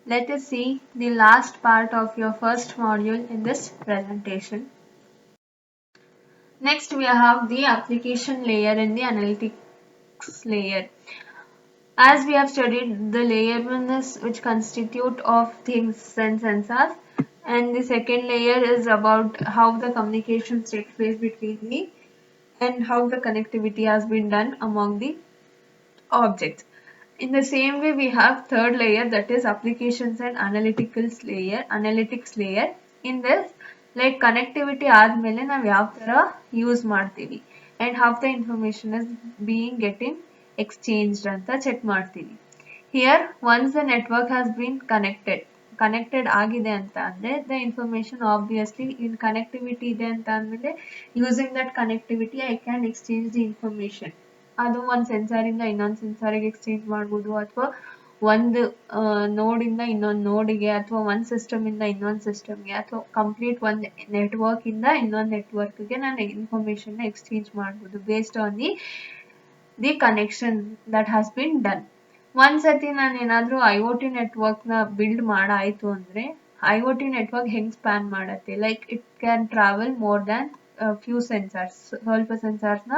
let us see the last part of your first module in this presentation. Next, we have the application layer and the analytics layer. As we have studied, the layer one is which constitute of things and sensors, and the second layer is about how the communications take place between the and how the connectivity has been done among the objects. In the same way, we have third layer, that is applications and analytics layer. In this, like connectivity ಆದ್ಮೇಲೆ ನಾವು ಯಾವ ತರ use ಮಾಡ್ತೀವಿ and how the information is being getting exchanged ಅಂತ check ಮಾಡ್ತೀವಿ. Here, once the network has been connected ಆಗಿದೆ ಅಂತ ಅಂದ್ರೆ the information obviously in connectivity ಇದೆ ಅಂತ ಅಂದ್ಮೇಲೆ using that connectivity I can exchange the information. ಅದು ಒಂದು ಸೆನ್ಸಾರ್ ಇಂದ ಇನ್ನೊಂದು ಸೆನ್ಸಾರಿಗೆ ಎಕ್ಸ್ಚೇಂಜ್ ಮಾಡ್ಬೋದು, ಅಥವಾ ಒಂದು ನೋಡಿಂದ ಇನ್ನೊಂದು ನೋಡಿಗೆ, ಅಥವಾ ಒಂದು ಸಿಸ್ಟಮ್ ಇಂದ ಇನ್ನೊಂದು ಸಿಸ್ಟಮ್ಗೆ, ಅಥವಾ ಕಂಪ್ಲೀಟ್ ಒಂದು ನೆಟ್ವರ್ಕ್ ಇಂದ ಇನ್ನೊಂದು ನೆಟ್ವರ್ಕ್ಗೆ ನಾನು ಇನ್ಫಾರ್ಮೇಶನ್ ಎಕ್ಸ್ಚೇಂಜ್ ಮಾಡ್ಬೋದು based on the connection that has been done. ಒಂದ್ಸತಿ ನಾನು ಏನಾದರೂ IoT ನೆಟ್ವರ್ಕ್ನ ಬಿಲ್ಡ್ ಮಾಡಾಯಿತು ಅಂದರೆ IoT ನೆಟ್ವರ್ಕ್ ಹೆಂಗೆ ಸ್ಪ್ಯಾನ್ ಮಾಡುತ್ತೆ, like it can travel more than few sensors, ಸ್ವಲ್ಪ ಸೆನ್ಸಾರ್ಸ್ನ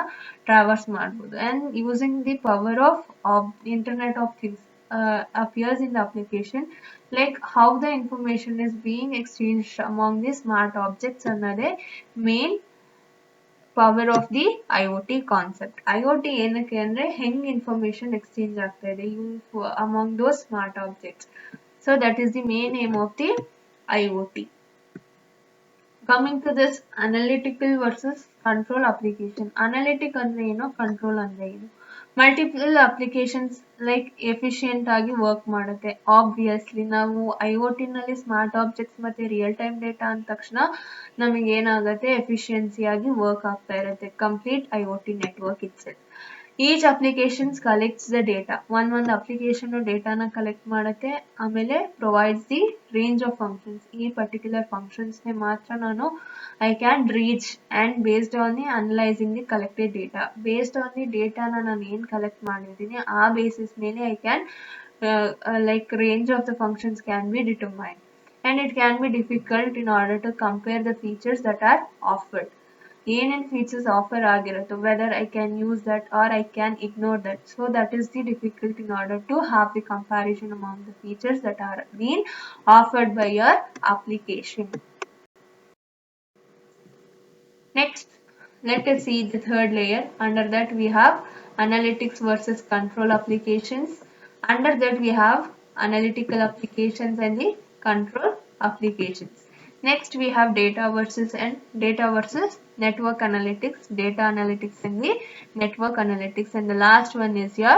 ಟ್ರಾವರ್ಸ್ ಮಾಡ್ಬೋದು. And using the power of internet of things appears in the application, like how the information is being exchanged among the smart objects ಅನ್ನೋದೇ main power of the IoT concept. IoT ಏನಕ್ಕೆ ಅಂದರೆ ಹೆಂಗೆ information exchange ಆಗ್ತಾ ಇದೆ among those smart objects. So that is the main aim of the IoT. Coming to this analytical versus control application. Analytic ಅಂದ್ರೆ ಏನು, control ಅಂದ್ರೆ ಏನು. Multiple applications like efficient ಆಗಿ ವರ್ಕ್ ಮಾಡುತ್ತೆ. ಆಬ್ವಿಯಸ್ಲಿ ನಾವು IoT ನಲ್ಲಿ ಸ್ಮಾರ್ಟ್ ಆಬ್ಜೆಕ್ಟ್ಸ್ ಮತ್ತೆ real time data ಅಂದ ತಕ್ಷಣ ನಮಗೆ ಏನಾಗುತ್ತೆ, ಎಫಿಷಿಯನ್ಸಿ ಆಗಿ ವರ್ಕ್ ಆಗ್ತಾ ಇರುತ್ತೆ complete IoT network itself. Each applications collects the data. ಒಂದು ಅಪ್ಲಿಕೇಶನ್ ಡೇಟಾನ ಕಲೆಕ್ಟ್ ಮಾಡುತ್ತೆ, ಆಮೇಲೆ provides the range of functions. ಈ ಪರ್ಟಿಕ್ಯುಲರ್ ಫಂಕ್ಷನ್ಸ್ಗೆ ಮಾತ್ರ ನಾನು I can reach, and based on the analysing the collected data, based on the ಡೇಟಾನ ನಾನು ಏನು ಕಲೆಕ್ಟ್ ಮಾಡಿದ್ದೀನಿ ಆ ಬೇಸಿಸ್ ಮೇಲೆ I can like range of the functions can be determined, and it can be difficult in order to compare the features that are offered. ಏನೇನು features offer ಆಗಿರುತ್ತೋ whether I can use that or I can ignore that. So that is the difficult in order to have the comparison among the features that are been offered by your application. Next, let us see the third layer. Under that we have analytics versus control applications. Under that we have analytical applications and the control applications. Next we have data versus network analytics, data analytics and the network analytics, and the last one is your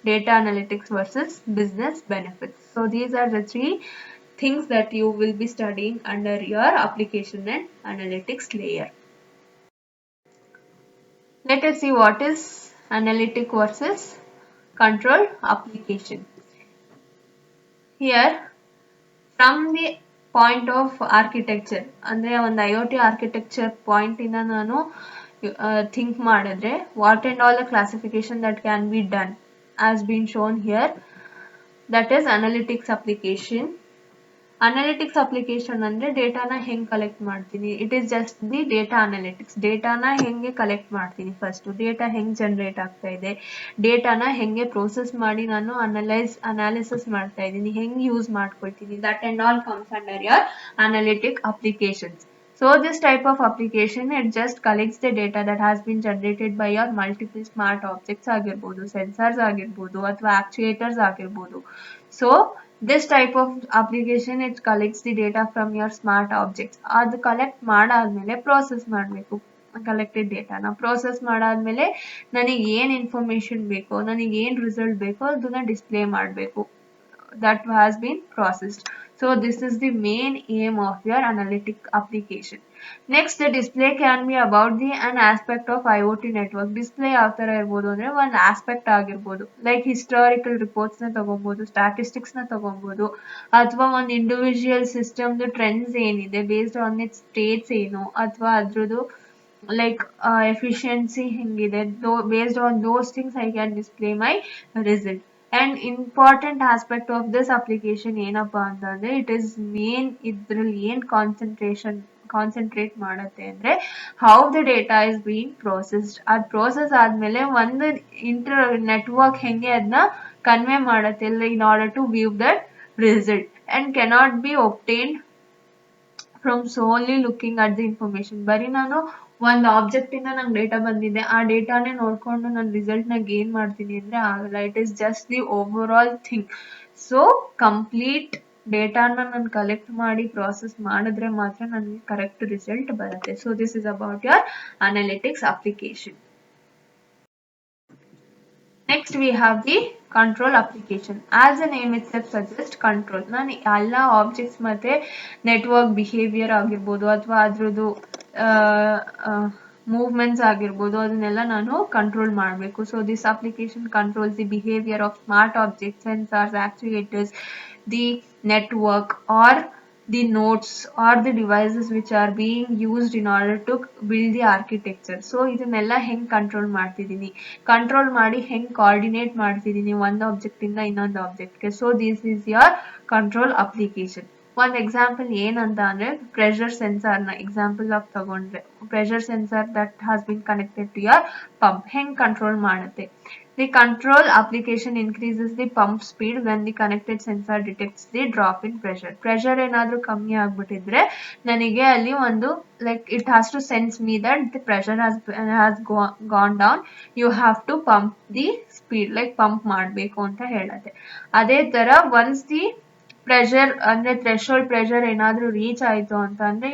data analytics versus business benefits. So these are the three things that you will be studying under your application and analytics layer. Let us see what is analytic versus control application. Here, from the point of architecture, ಅಂದರೆ ಒಂದು IoT architecture point ಇಂದ ನಾನು think ಮಾಡಿದ್ರೆ what and all the classification that can be done has been shown here. That is analytics application. Analytics application ಅಂದರೆ ಡೇಟಾನ ಹೆಂಗೆ collect ಮಾಡ್ತೀನಿ, it is just the data analytics. ಡೇಟಾನ ಹೆಂಗೆ ಕಲೆಕ್ಟ್ ಮಾಡ್ತೀನಿ, ಫಸ್ಟು ಡೇಟಾ ಹೆಂಗೆ ಜನ್ರೇಟ್ ಆಗ್ತಾ ಇದೆ, ಡೇಟಾನ ಹೆಂಗೆ ಪ್ರೋಸೆಸ್ ಮಾಡಿ ನಾನು ಅನಾಲಿಸಿಸ್ ಮಾಡ್ತಾ ಇದ್ದೀನಿ, ಹೆಂಗೆ ಯೂಸ್ ಮಾಡ್ಕೊಳ್ತೀನಿ, that and all comes under your analytic applications. So this type of application, it just collects the data that has been generated by your multiple smart objects ಆಗಿರ್ಬೋದು, sensors ಆಗಿರ್ಬೋದು, ಅಥವಾ actuators ಆಗಿರ್ಬೋದು. So this type of application, it collects the data from your smart objects. ಅದು collect ಮಾಡಾದ್ಮೇಲೆ process ಮಾಡಬೇಕು. Collected ಡೇಟಾನ process ಮಾಡಾದ್ಮೇಲೆ ನನಗೆ ಏನು ಇನ್ಫಾರ್ಮೇಶನ್ ಬೇಕೋ, ನನಗೆ ಏನು ರಿಸಲ್ಟ್ ಬೇಕೋ ಅದನ್ನ ಡಿಸ್ಪ್ಲೇ ಮಾಡಬೇಕು. that has been processed. So this is the main aim of your analytic application. Next, the display can be about the an aspect of IoT network. Display ಯಾವ ತರ ಇರ್ಬೋದು ಅಂದ್ರೆ ಒಂದು ಆಸ್ಪೆಕ್ಟ್ ಆಗಿರ್ಬೋದು, ಲೈಕ್ ಹಿಸ್ಟಾರಿಕಲ್ ರಿಪೋರ್ಟ್ಸ್ ನ ತಗೊಬೋದು, statistics ನ ತಗೊಬೋದು, ಅಥವಾ ಒಂದು ಇಂಡಿವಿಜುವಲ್ ಸಿಸ್ಟಮ್ದು ಟ್ರೆಂಡ್ಸ್ ಏನಿದೆ ಬೇಸ್ಡ್ ಆನ್ ಇಟ್ ಸ್ಟೇಟ್ಸ್ ಏನು, ಅಥವಾ ಅದ್ರದ್ದು like efficiency ಹೆಂಗಿದೆ, based on those things I can display my result. And important aspect of this application ಏನಪ್ಪಾ ಅಂತಂದ್ರೆ it is main ಇದ್ರಲ್ಲಿ ಏನ್ ಕಾನ್ಸಂಟ್ರೇಟ್ ಮಾಡುತ್ತೆ ಅಂದ್ರೆ how the data is being processed. ಅದ್ process ಆದ್ಮೇಲೆ ಒಂದು ನೆಟ್ವರ್ಕ್ ಹೆಂಗೆ ಅದನ್ನ ಕನ್ವೆ ಮಾಡುತ್ತೆ in order to view that result and cannot be obtained from ಸೋನ್ಲಿ looking at the information. ಬರೀ ನಾನು ಒಂದು ಆಬ್ಜೆಕ್ಟ್ ಇಂದ ನಂಗೆ ಡೇಟಾ ಬಂದಿದೆ, ಆ ಡೇಟಾನೇ ನೋಡ್ಕೊಂಡು ನಾನು ರಿಸಲ್ಟ್ ನ ಗೇನ್ ಮಾಡ್ತೀನಿ ಅಂದ್ರೆ ಆಗಲ್ಲ. It is just the over all thing. So complete ಡೇಟಾನ ನಾನು ಕಲೆಕ್ಟ್ ಮಾಡಿ ಪ್ರಾಸೆಸ್ ಮಾಡಿದ್ರೆ ಮಾತ್ರ ನನಗೆ ಕರೆಕ್ಟ್ ರಿಸಲ್ಟ್ ಬರುತ್ತೆ. So this is about your analytics application. Next we have the control application. As the name itself suggests, control. ನಾನು ಎಲ್ಲ objects ಮತ್ತೆ ನೆಟ್ವರ್ಕ್ ಬಿಹೇವಿಯರ್ ಆಗಿರ್ಬೋದು ಅಥವಾ ಅದ್ರದ್ದು ಮೂವ್ಮೆಂಟ್ಸ್ ಆಗಿರ್ಬೋದು ಅದನ್ನೆಲ್ಲ ನಾನು ಕಂಟ್ರೋಲ್ ಮಾಡಬೇಕು. So this application controls the behaviour of smart objects, sensors, actuators, the network or the nodes or the devices which are being used in order to build the architecture. So ಇದನ್ನೆಲ್ಲ ಹೆಂಗ್ control ಮಾಡ್ತಿದ್ದೀನಿ, control ಮಾಡಿ ಹೆಂಗ್ coordinate ಮಾಡ್ತಿದ್ದೀನಿ ಒಂದು object ಇಂದ ಇನ್ನೊಂದು ಆಬ್ಜೆಕ್ಟ್ಗೆ. So this is your control application. ಒಂದು ಎಕ್ಸಾಂಪಲ್ ಏನಂತ ಅಂದ್ರೆ ಪ್ರೆಷರ್ ಸೆನ್ಸಾರ್ ನ ಎಕ್ಸಾಂಪಲ್ ಆಫ್ ತಗೊಂಡ್ರೆ, pressure sensor that has been connected to your pump ಹೆಂಗ್ ಕಂಟ್ರೋಲ್ ಮಾಡುತ್ತೆ. The control application increases the pump speed when the connected sensor detects the drop in pressure. Pressure ಏನಾದ್ರೂ ಕಮ್ಮಿ ಆಗ್ಬಿಟ್ಟಿದ್ರೆ ನನಗೆ ಅಲ್ಲಿ ಒಂದು it has to sense me that the pressure has gone down. You have to pump the speed, pump ಮಾಡಬೇಕು ಅಂತ ಹೇಳುತ್ತೆ. ಅದೇ ತರ once the ಪ್ರೆಷರ್ ಅಂದ್ರೆ ಥ್ರೆಶೋಲ್ಡ್ ಪ್ರೆಷರ್ ಏನಾದ್ರೂ ರೀಚ್ ಆಯ್ತು ಅಂತ ಅಂದ್ರೆ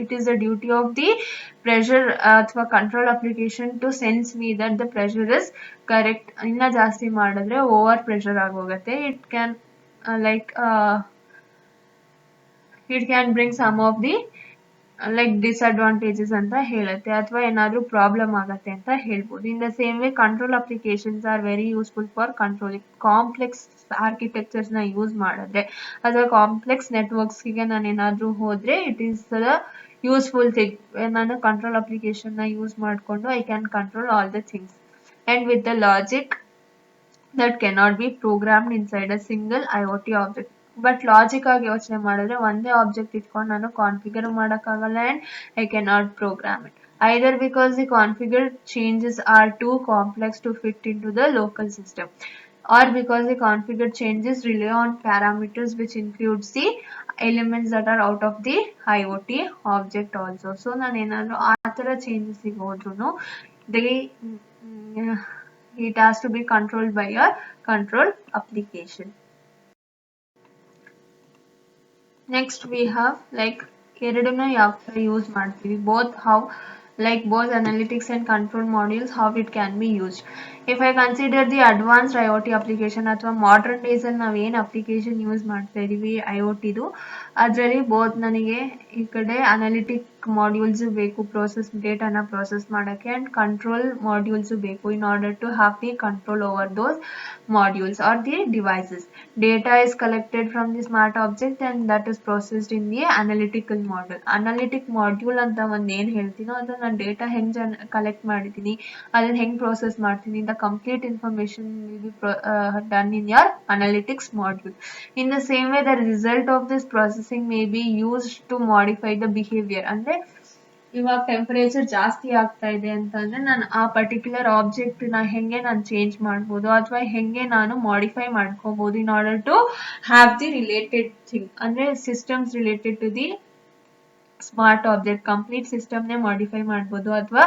it is the duty of the pressure ಅಥವಾ control application to sense me that the pressure is correct. ಇನ್ನ ಜಾಸ್ತಿ ಮಾಡಿದ್ರೆ ಓವರ್ ಪ್ರೆಷರ್ ಆಗೋಗುತ್ತೆ. It can bring some of the disadvantages ಅಂತ ಹೇಳುತ್ತೆ ಅಥವಾ ಏನಾದ್ರೂ ಪ್ರಾಬ್ಲಮ್ ಆಗತ್ತೆ ಅಂತ ಹೇಳ್ಬೋದು. In the same way control applications are very useful for controlling complex architectures ನ ಯೂಸ್ ಮಾಡಿದ್ರೆ ಅಥವಾ ಕಾಂಪ್ಲೆಕ್ಸ್ ನೆಟ್ವರ್ಕ್ಸ್ ಗೆ ನಾನು ಏನಾದ್ರೂ ಹೋದ್ರೆ it is the useful thing. ನಾನು ಕಂಟ್ರೋಲ್ ಅಪ್ಲಿಕೇಶನ್ ನ ಯೂಸ್ ಮಾಡಿಕೊಂಡು I can control all the things and with the logic that cannot be programmed inside a single IoT object. But logic ಆಗಿ ಯೋಚನೆ ಮಾಡಿದ್ರೆ ಒಂದೇ ಆಬ್ಜೆಕ್ಟ್ ಇಟ್ಕೊಂಡು ನಾನು ಕಾನ್ಫಿಗರ್ ಮಾಡೋಕ್ಕಾಗಲ್ಲ and I cannot program it either because the configured changes are too complex to fit into the local system or because the configured changes rely on parameters which includes the elements that are out of the IoT object also. So ನಾನು ಏನಾದರೂ ಆ ಥರ changes ಹೋದ್ರೂ it has to be controlled by your control application. Next we have ಎರಡನ್ನ ಯಾವ ತರ use ಮಾಡ್ತೀವಿ, both analytics and control modules, how it can be used. If I consider the advanced IoT application ಅಥವಾ modern days ಅಲ್ಲಿ ನಾವು ಏನು application use ಮಾಡ್ತಾ ಇದೀವಿ ಐಒಟಿದು, ಅದರಲ್ಲಿ ಬೋತ್ ನನಗೆ ಈ ಕಡೆ ಅನಾಲಿಟಿಕ್ ಮಾಡ್ಯೂಲ್ಸ್ ಬೇಕು ಡೇಟಾನ ಪ್ರೋಸೆಸ್ ಮಾಡಕ್ಕೆ ಅಂಡ್ ಕಂಟ್ರೋಲ್ ಮಾಡ್ಯೂಲ್ಸ್ ಬೇಕು in order to have the control over those modules or the devices. Data is collected from the smart object and that is processed in the analytical module. Analytic module ಅಂತ ಒಂದು ಏನು ಹೇಳ್ತೀನೋ ಅದು ನಾನು data ಹೆಂಗ್ collect ಮಾಡಿದ್ದೀನಿ, ಅದನ್ನ ಹೆಂಗ್ process ಮಾಡ್ತೀನಿ, the complete information will be done in your analytics module. In the same way, the result of this processing may be used to modify the behavior. ಅಂದ್ರೆ ಇವಾಗ ಟೆಂಪರೇಚರ್ ಜಾಸ್ತಿ ಆಗ್ತಾ ಇದೆ ಅಂತಂದ್ರೆ ನಾನು ಆ ಪರ್ಟಿಕ್ಯುಲರ್ ಆಬ್ಜೆಕ್ಟ್ ನ ಹೆಂಗೆ ನಾನು ಚೇಂಜ್ ಮಾಡ್ಬೋದು ಅಥವಾ ಹೆಂಗೆ ನಾನು ಮಾಡಿಫೈ ಮಾಡ್ಕೋಬಹುದು in order to have the related thing. ಅಂದ್ರೆ systems related to the smart object complete system ನೇ ಮಾಡಿಫೈ ಮಾಡ್ಬೋದು ಅಥವಾ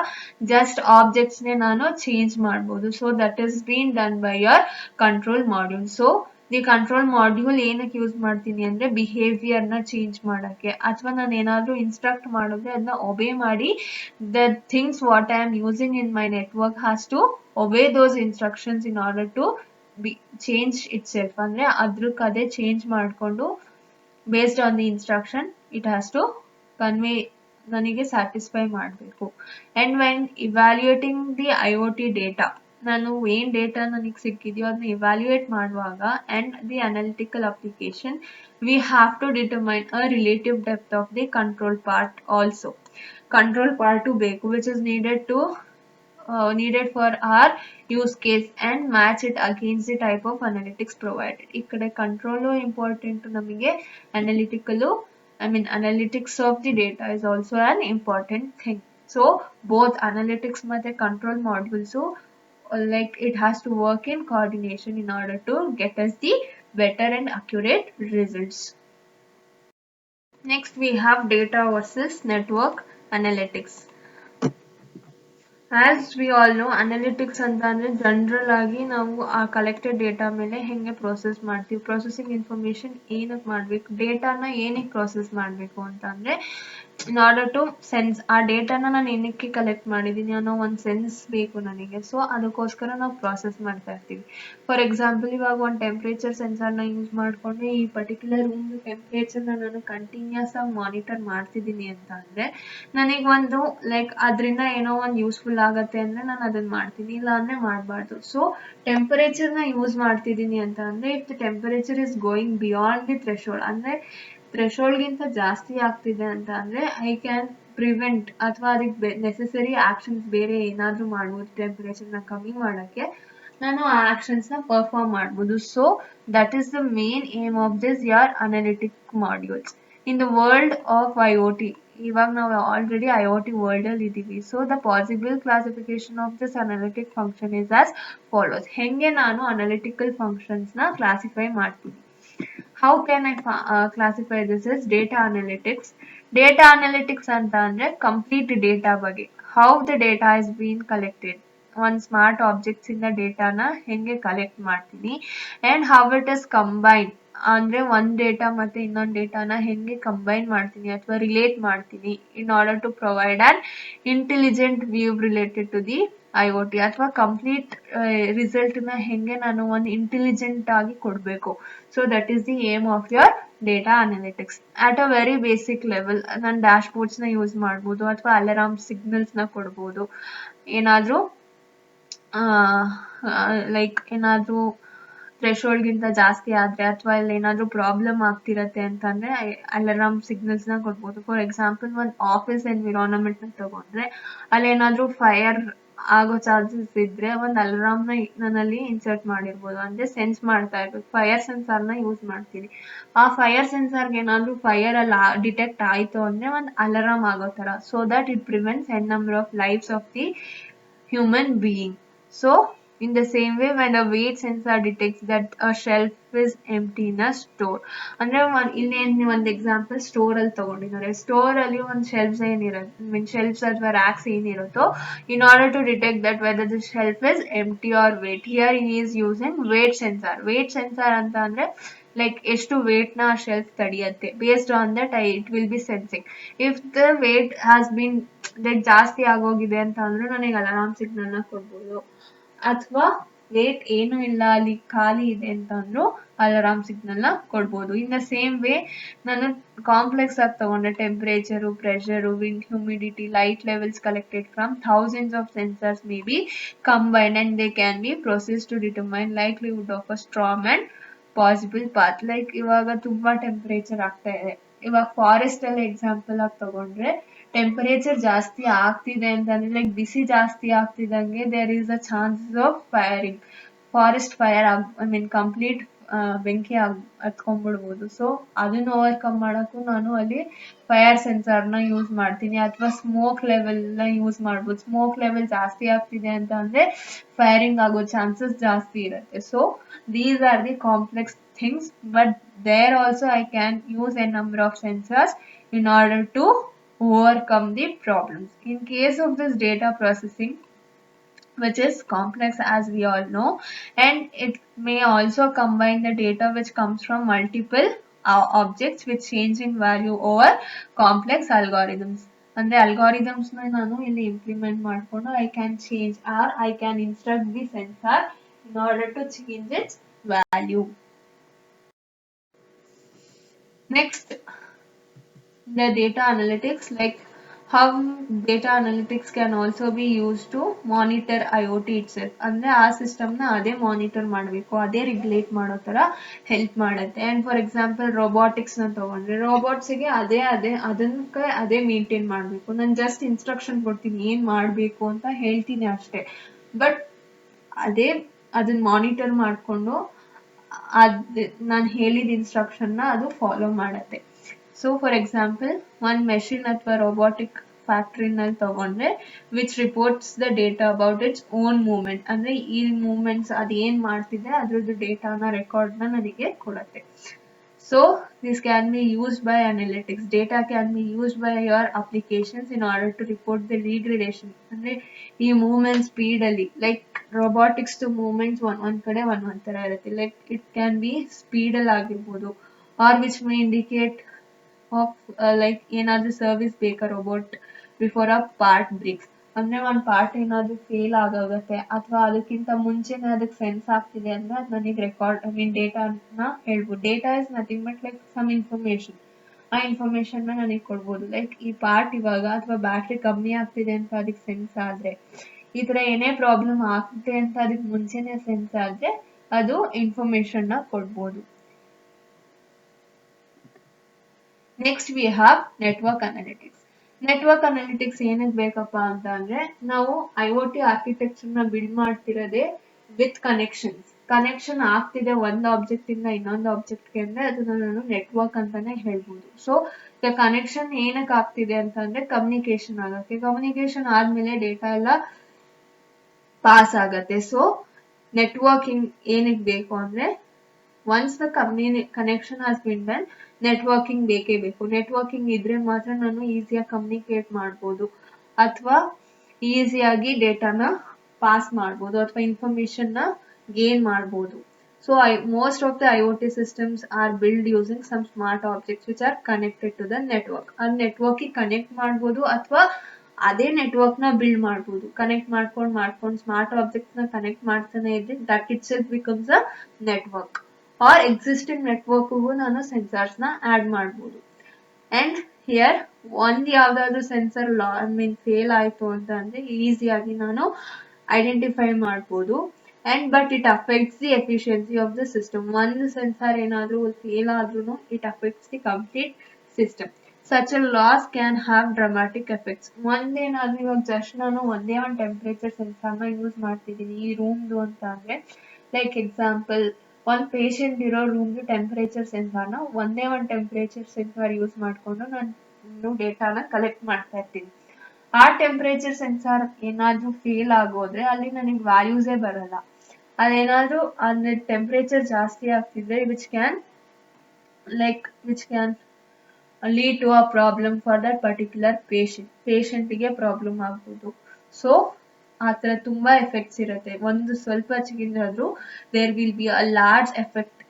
ಜಸ್ಟ್ ಆಬ್ಜೆಕ್ಟ್ಸ್ ನೇ ನಾನು ಚೇಂಜ್ ಮಾಡ್ಬೋದು. So that is been done by your control module. So the control module ಏನಕ್ಕೆ use ಮಾಡ್ತೀನಿ ಅಂದ್ರೆ ಬಿಹೇವಿಯರ್ ನ ಚೇಂಜ್ ಮಾಡಕ್ಕೆ ಅಥವಾ ನಾನು ಏನಾದ್ರೂ ಇನ್ಸ್ಟ್ರಕ್ಟ್ ಮಾಡಿದ್ರೆ ಅದನ್ನ ಒಬೇ ಮಾಡಿ the things what I am using in my network has to obey those instructions in order to change itself. ಅಂದ್ರೆ ಅದೇ ಚೇಂಜ್ ಮಾಡ್ಕೊಂಡು based on the instruction it has to convey ನನಗೆ satisfy ಮಾಡಬೇಕು. And when evaluating the IoT data, ನಾನು ಏನ್ data ನನಗೆ ಸಿಕ್ಕಿದೆಯೋ ಅದನ್ನ ಇವ್ಯಾಲ್ಯೂಯೇಟ್ ಮಾಡುವಾಗ and the analytical application we have to determine a relative depth of the control part also. Control part ಬೇಕು which is needed to needed for our use case and match it against the type of analytics provided. ikkada control important namige analytical analytics of the data is also an important thing. So both analytics ಮತ್ತೆ control modules like it has to work in coordination in order to get us the better and accurate results. Next we have data versus network analytics. As we all know, analytics ಅಂತಂದ್ರೆ general ಆಗಿ ನಾವು ಆ collected data ಮೇಲೆ ಹೆಂಗೆ process ಮಾಡ್ತೀವಿ, processing information ಏನಕ್ಕೆ ಮಾಡಬೇಕು, ಡೇಟಾನ ಏನಕ್ಕೆ ಪ್ರೋಸೆಸ್ ಮಾಡಬೇಕು ಅಂತಂದ್ರೆ ಇನ್ ಆರ್ಡರ್ ಟು ಸೆನ್ಸ್ ಆ ಡೇಟಾನ ನಾನು ಏನಕ್ಕೆ ಕಲೆಕ್ಟ್ ಮಾಡಿದ್ದೀನಿ ಅನ್ನೋ ಒಂದು ಸೆನ್ಸ್ ಬೇಕು ನನಗೆ. ಸೊ ಅದಕ್ಕೋಸ್ಕರ ನಾವು ಪ್ರಾಸೆಸ್ ಮಾಡ್ತಾ ಇರ್ತೀವಿ. ಫಾರ್ ಎಕ್ಸಾಂಪಲ್ ಇವಾಗ ಒಂದು ಟೆಂಪ್ರೇಚರ್ ಸೆನ್ಸರ್ನ ಯೂಸ್ ಮಾಡಿಕೊಂಡು ಈ ಪರ್ಟಿಕ್ಯುಲರ್ ರೂಮ್ ಟೆಂಪ್ರೇಚರ್ನ ನಾನು ಕಂಟಿನ್ಯೂಸ್ ಆಗಿ ಮಾನಿಟರ್ ಮಾಡ್ತಿದ್ದೀನಿ ಅಂತ ಅಂದರೆ ನನಗೆ ಒಂದು ಲೈಕ್ ಅದರಿಂದ ಏನೋ ಒಂದು ಯೂಸ್ಫುಲ್ ಆಗತ್ತೆ ಅಂದರೆ ನಾನು ಅದನ್ನ ಮಾಡ್ತೀನಿ, ಇಲ್ಲ ಅಂದರೆ ಮಾಡಬಾರ್ದು. ಸೊ ಟೆಂಪರೇಚರ್ನ ಯೂಸ್ ಮಾಡ್ತಿದ್ದೀನಿ ಅಂತ ಅಂದರೆ if the temperature is going beyond the threshold ಅಂದರೆ ಥ್ರೆಶೋಲ್ಡ್ಗಿಂತ ಜಾಸ್ತಿ ಆಗ್ತಿದೆ ಅಂತ ಅಂದರೆ ಐ ಕ್ಯಾನ್ ಪ್ರಿವೆಂಟ್ ಅಥವಾ ಅದಕ್ಕೆ ನೆಸೆಸರಿ ಆಕ್ಷನ್ಸ್ ಬೇರೆ ಏನಾದರೂ ಮಾಡ್ಬೋದು ಟೆಂಪರೇಚರ್ನ ಕಮ್ಮಿ ಮಾಡೋಕ್ಕೆ, ನಾನು ಆ ಆಕ್ಷನ್ಸ್ನ ಪರ್ಫಾರ್ಮ್ ಮಾಡ್ಬೋದು. So that is the main aim of this your analytic modules in the world of IoT. ಇವಾಗ ನಾವು ಆಲ್ರೆಡಿ IoT ವರ್ಲ್ಡ್ ಅಲ್ಲಿ ಇದ್ದೀವಿ. So the possible classification of this analytic function is as follows. ಹೆಂಗೆ ನಾನು analytical ಫಂಕ್ಷನ್ಸ್ನ classify ಮಾಡ್ತೀನಿ. How can I classify this as data analytics? Data analytics ಅಂತ ಅಂದ್ರೆ complete data ಬಗ್ಗೆ. How the data is being collected. ಒಂದು smart objects ಇಂದ ಡೇಟಾನ ಹೆಂಗೆ ಕಲೆಕ್ಟ್ ಮಾಡ್ತೀನಿ and how it is combined. ಅಂದ್ರೆ ಒಂದು ಡೇಟಾ ಮತ್ತೆ ಇನ್ನೊಂದು ಡೇಟಾನ ಹೆಂಗೆ ಕಂಬೈನ್ ಮಾಡ್ತೀನಿ ಅಥವಾ ರಿಲೇಟ್ ಮಾಡ್ತೀನಿ in order to provide an intelligent view related to the IoT ಅಥವಾ ಕಂಪ್ಲೀಟ್ ರಿಸಲ್ಟ್ನ ಹೆಂಗೆ ನಾನು ಒಂದು ಇಂಟೆಲಿಜೆಂಟ್ ಆಗಿ ಕೊಡಬೇಕು. So that is the aim of your data analytics. At a very basic level ನಾನು ಡ್ಯಾಶ್ ಬೋರ್ಡ್ಸ್ನ ಯೂಸ್ ಮಾಡ್ಬೋದು ಅಥವಾ ಅಲಾರಾಮ್ ಸಿಗ್ನಲ್ಸ್ನ ಕೊಡ್ಬೋದು. ಏನಾದರೂ ಲೈಕ್ ಏನಾದರೂ ಥ್ರೆಶೋಲ್ಡ್ಗಿಂತ ಜಾಸ್ತಿ ಆದರೆ ಅಥವಾ ಇಲ್ಲಿ ಏನಾದರೂ ಪ್ರಾಬ್ಲಮ್ ಆಗ್ತಿರತ್ತೆ ಅಂತಂದರೆ ಅಲಾರಾಮ್ ಸಿಗ್ನಲ್ಸ್ನ ಕೊಡ್ಬೋದು. ಫಾರ್ ಎಕ್ಸಾಂಪಲ್ ಒಂದು ಆಫೀಸ್ ಎನ್ವಿರಾನ್ಮೆಂಟ್ನ ತಗೊಂಡ್ರೆ ಅಲ್ಲೇನಾದರೂ ಫೈರ್ ಆಗೋ ಚಾನ್ಸಸ್ ಇದ್ದರೆ ಒಂದು ಅಲಾರಾಮ್ನ ನನ್ನಲ್ಲಿ ಇನ್ಸರ್ಟ್ ಮಾಡಿರ್ಬೋದು. ಅಂದರೆ ಸೆನ್ಸ್ ಮಾಡ್ತಾ ಇರ್ಬೇಕು. ಫೈರ್ ಸೆನ್ಸಾರ್ನ ಯೂಸ್ ಮಾಡ್ತೀನಿ. ಆ ಫೈರ್ ಸೆನ್ಸಾರ್ಗೆ ಏನಾದರೂ ಫೈರ್ ಅಲ್ಲಿ ಡಿಟೆಕ್ಟ್ ಆಯಿತು ಅಂದರೆ ಒಂದು ಅಲಾರಾಮ್ ಆಗೋ ಥರ. So that it prevents n number of lives of the human being. So in the same way when a weight sensor detects that a shelf is empty in a store ಅಂದ್ರೆ ಇಲ್ಲಿ ಒಂದು example store ಅಲ್ಲಿ ತಗೊಂಡಿದ್ದಾರೆ. Store ಅಲ್ಲಿ ಒಂದು shelves ಏನಿರುತ್ತೆ shelves ಅಥವಾ racks ಏನಿರುತ್ತೋ in order to detect that whether the shelf is empty or weight, here he is using weight sensor. weight sensor ಅಂತ ಅಂದ್ರೆ ಲೈಕ್ ಎಷ್ಟು ವೇಟ್ ನ ಶೆಲ್ಫ್ ತಡೆಯುತ್ತೆ. Based on that it will be sensing. If the weight has been like ಜಾಸ್ತಿ ಆಗೋಗಿದೆ ಅಂತ ಅಂದ್ರೆ ನನಗೆ ಅಲಾರಾಮ್ ಸಿಗ್ನಲ್ನ ಕೊಡ್ಬೋದು. ಅಥವಾ ವೇಟ್ ಏನು ಇಲ್ಲ ಅಲ್ಲಿ ಖಾಲಿ ಇದೆ ಅಂತ ಅಂದ್ರೂ ಅಲಾರಾಮ್ ಸಿಗ್ನಲ್ನ ಕೊಡ್ಬೋದು. ಇನ್ ದ ಸೇಮ್ ವೇ ನಾನು ಕಾಂಪ್ಲೆಕ್ಸ್ ಆಗಿ ತಗೊಂಡೆ temperature, pressure, wind, humidity, light levels collected from thousands of sensors may be combined and they can be process to determine likelihood of a strong and possible path. Like ಇವಾಗ ತುಂಬಾ temperature ಆಗ್ತಾ ಇದೆ. ಇವಾಗ forest ಅಲ್ಲಿ example ಆಗಿ ತಗೊಂಡ್ರೆ temperature ಜಾಸ್ತಿ ಆಗ್ತಿದೆ ಅಂತಂದ್ರೆ ಲೈಕ್ ಬಿಸಿ ಜಾಸ್ತಿ ಆಗ್ತಿದಂಗೆ there is a chances of firing. Forest fire complete ಬೆಂಕಿ ಹತ್ಕೊಂಡ್ಬಿಡ್ಬೋದು. ಸೊ ಅದನ್ನ ಓವರ್ಕಮ್ ಮಾಡೋಕ್ಕೂ ನಾನು ಅಲ್ಲಿ ಫೈರ್ ಸೆನ್ಸಾರ್ನ ಯೂಸ್ ಮಾಡ್ತೀನಿ. ಅಥವಾ ಸ್ಮೋಕ್ ಲೆವೆಲ್ನ ಯೂಸ್ ಮಾಡ್ಬೋದು. ಸ್ಮೋಕ್ ಲೆವೆಲ್ ಜಾಸ್ತಿ ಆಗ್ತಿದೆ ಅಂತ ಅಂದ್ರೆ ಫೈರಿಂಗ್ ಆಗೋ ಚಾನ್ಸಸ್ ಜಾಸ್ತಿ ಇರುತ್ತೆ. So these are the complex things, but there also I can use a number of sensors in order to overcome the problems. In case of this data processing, which is complex as we all know, and it may also combine the data which comes from multiple objects which change in value over complex algorithms. ಅಂದ್ರೆ ಅಲ್ಗಾರಿದಮ್ಸ್ನ ನಾನು ಇಲ್ಲಿ implement ಮಾಡಿಕೊಂಡು I can change or I can instruct the sensor in order to change its value. Next, the data analytics, like how data analytics can also be used to monitor IoT itself. ಅಂದ್ರೆ ಆ ಸಿಸ್ಟಮ್ನ ಅದೇ monitor ಮಾಡಬೇಕು, ಅದೇ regulate ಮಾಡೋ ಥರ help ಮಾಡುತ್ತೆ. And for example ರೋಬೋಟಿಕ್ಸ್ನ ತೊಗೊಂಡ್ರೆ ರೋಬೋಟ್ಸಿಗೆ ಅದಕ್ಕೆ ಅದೇ ಮೇಂಟೈನ್ ಮಾಡಬೇಕು. ನಾನು ಜಸ್ಟ್ ಇನ್ಸ್ಟ್ರಕ್ಷನ್ ಕೊಡ್ತೀನಿ, ಏನು ಮಾಡಬೇಕು ಅಂತ ಹೇಳ್ತೀನಿ ಅಷ್ಟೇ. ಬಟ್ ಅದೇ ಅದನ್ನ ಮಾನಿಟರ್ ಮಾಡಿಕೊಂಡು ನಾನು ಹೇಳಿದ ಇನ್ಸ್ಟ್ರಕ್ಷನ್ನ ಅದು ಫಾಲೋ ಮಾಡುತ್ತೆ. ಸೊ ಫಾರ್ ಎಕ್ಸಾಂಪಲ್ ಒಂದು ಮೆಷಿನ್ ಅಥವಾ ರೋಬೋಟಿಕ್ ಫ್ಯಾಕ್ಟ್ರಿನಲ್ಲಿ ತಗೊಂಡ್ರೆ which reports the data about its own movement, ಅಂದರೆ ಈ ಮೂವ್ಮೆಂಟ್ಸ್ ಅದು ಏನು ಮಾಡ್ತಿದೆ ಅದ್ರದ್ದು ಡೇಟಾನ ರೆಕಾರ್ಡ್ನ ನನಗೆ ಕೊಡುತ್ತೆ. So this can be used by analytics. Data can be used by your applications in order to report the degradation. ಅಂದ್ರೆ ಈ ಮೂವ್ಮೆಂಟ್ ಸ್ಪೀಡ್ ಅಲ್ಲಿ ಲೈಕ್ robotics to movements ಒಂದ್ ಕಡೆ ಒಂದ್ ತರ ಇರುತ್ತೆ. Like it can be speed ಅಲ್ಲಿ ಆಗಿರ್ಬೋದು, or which may indicate of like ಏನಾದ್ರೂ ಸರ್ವಿಸ್ ಬೇಕಾ robot before a part breaks. ಅಂದ್ರೆ ಒಂದು ಪಾರ್ಟ್ ಏನಾದ್ರೂ ಫೇಲ್ ಆಗೋಗುತ್ತೆ ಅಥವಾ ಅದಕ್ಕಿಂತ ಮುಂಚೆನೆ ಅದಕ್ಕೆ ಸೆನ್ಸ್ ಆಗ್ತಿದೆ ಅಂದ್ರೆ ಅದು ನನಗೆ ಡೇಟಾನ ಹೇಳ್ಬೋದು. Data is nothing but like some information. ಆ ಇನ್ಫಾರ್ಮೇಶನ್ ನನಗೆ ಕೊಡ್ಬೋದು. ಲೈಕ್ ಈ ಪಾರ್ಟ್ ಇವಾಗ ಅಥವಾ ಬ್ಯಾಟ್ರಿ ಕಮ್ಮಿ ಆಗ್ತಿದೆ ಅಂತ ಅದಕ್ಕೆ ಸೆನ್ಸ್ ಆದ್ರೆ, ಈ ತರ ಏನೇ ಪ್ರಾಬ್ಲಮ್ ಆಗ್ತಿದೆ ಅಂತ ಅದಕ್ಕೆ ಮುಂಚೆನೆ ಸೆನ್ಸ್ ಆದ್ರೆ ಅದು ಇನ್ಫಾರ್ಮೇಶನ್ ನ ಕೊಡ್ಬೋದು. Next we have network analytics. Network analytics ಏನಕ್ಕೆ ಬೇಕಪ್ಪ ಅಂತ ಅಂದ್ರೆ, ನಾವು IoT ಆರ್ಕಿಟೆಕ್ಚರ್ನ ಬಿಲ್ಡ್ ಮಾಡ್ತಿರೋದೇ ವಿತ್ ಕನೆಕ್ಷನ್ ಆಗ್ತಿದೆ ಒಂದು ಆಬ್ಜೆಕ್ಟ್ ಇಂದ ಇನ್ನೊಂದು ಆಬ್ಜೆಕ್ಟ್ಗೆ ಅಂದ್ರೆ ಅದನ್ನ ನಾನು ನೆಟ್ವರ್ಕ್ ಅಂತಾನೆ ಹೇಳ್ಬೋದು. ಸೊ ಕನೆಕ್ಷನ್ ಏನಕ್ಕೆ ಆಗ್ತಿದೆ ಅಂತಂದ್ರೆ ಕಮ್ಯುನಿಕೇಶನ್ ಆಗಕ್ಕೆ, ಕಮ್ಯುನಿಕೇಶನ್ ಆದ್ಮೇಲೆ ಡೇಟಾ ಎಲ್ಲ ಪಾಸ್ ಆಗತ್ತೆ. ಸೊ ನೆಟ್ವರ್ಕಿಂಗ್ ಏನಕ್ಕೆ ಬೇಕು ಅಂದ್ರೆ, once the connection has been done, networking ಬೇಕೇ ಬೇಕು. ನೆಟ್ವರ್ಕಿಂಗ್ ಇದ್ರೆ ಮಾತ್ರ ನಾನು ಈಸಿಯಾಗಿ ಕಮ್ಯುನಿಕೇಟ್ ಮಾಡ್ಬೋದು ಅಥವಾ ಈಸಿಯಾಗಿ ಡೇಟಾನ ಪಾಸ್ ಮಾಡ್ಬೋದು ಅಥವಾ ಇನ್ಫಾರ್ಮೇಶನ್ ನ ಗೇನ್ ಮಾಡ್ಬೋದು. So most of the IoT systems are built using some smart objects which are connected to the network. ಆ ನೆಟ್ವರ್ಕಿಗೆ ಕನೆಕ್ಟ್ ಮಾಡ್ಬೋದು ಅಥವಾ ಅದೇ ನೆಟ್ವರ್ಕ್ ನ ಬಿಲ್ಡ್ ಮಾಡ್ಬೋದು. ಕನೆಕ್ಟ್ ಮಾಡ್ಕೊಂಡು ಸ್ಮಾರ್ಟ್ ಆಬ್ಜೆಕ್ಟ್ಸ್ ನ ಕನೆಕ್ಟ್ ಮಾಡ್ತಾನೆ ಇದ್ರೆ that itself becomes a network. Or existing ನೆಟ್ವರ್ಕ್ಗೂ ನಾನು ಸೆನ್ಸಾರ್ಸ್ ನ ಆಡ್ ಮಾಡ್ಬೋದು. ಅಂಡ್ ಹಿಯರ್ ಒಂದ್ ಯಾವ್ದಾದ್ರು ಸೆನ್ಸರ್ ಫೇಲ್ ಆಯ್ತು ಅಂತ ಅಂದ್ರೆ ಈಸಿಯಾಗಿ ನಾನು ಐಡೆಂಟಿಫೈ ಮಾಡ್ಬೋದು. And but it affects the efficiency of the system. ಒಂದು ಸೆನ್ಸಾರ್ ಏನಾದ್ರೂ ಫೇಲ್ ಆದ್ರೂ it affects the complete system. such a loss can have dramatic effects. ಒಂದೇನಾದ್ರೂ ಇವಾಗ ಜಸ್ಟ್ ನಾನು ಒಂದೇ ಒಂದು ಟೆಂಪರೇಚರ್ ಸೆನ್ಸಾರ್ನ ಯೂಸ್ ಮಾಡ್ತಿದ್ದೀನಿ ಈ ರೂಮ್ದು ಅಂತ ಅಂದ್ರೆ, ಲೈಕ್ ಎಕ್ಸಾಂಪಲ್ ಒಂದು ಪೇಷಂಟ್ ಇರೋ ರೂಮ್ದು ಟೆಂಪರೇಚರ್ ಸೆನ್ಸಾರ್ನ ಒಂದೇ ಒಂದು ಟೆಂಪರೇಚರ್ ಸೆನ್ಸಾರ್ ಯೂಸ್ ಮಾಡಿಕೊಂಡು ನಾನು ಡೇಟಾನ ಕಲೆಕ್ಟ್ ಮಾಡ್ತಾ ಇರ್ತೀನಿ. ಆ ಟೆಂಪರೇಚರ್ ಸೆನ್ಸಾರ್ ಏನಾದ್ರೂ ಫೇಲ್ ಆಗೋದ್ರೆ ಅಲ್ಲಿ ನನಗೆ ವ್ಯಾಲ್ಯೂಸೇ ಬರಲ್ಲ. ಅದೇನಾದ್ರೂ ಅಂದ್ರೆ ಟೆಂಪರೇಚರ್ ಜಾಸ್ತಿ ಆಗ್ತಿದ್ರೆ which can lead to a problem for that particular ಪೇಷಂಟ್ಗೆ ಪ್ರಾಬ್ಲಮ್ ಆಗ್ಬೋದು. ಸೊ ಆ ಥರ ತುಂಬಾ ಎಫೆಕ್ಟ್ಸ್ ಇರುತ್ತೆ. ಒಂದು ಸ್ವಲ್ಪ ಚಿಕ್ಕದಾದ್ರೂ there will be a large effect.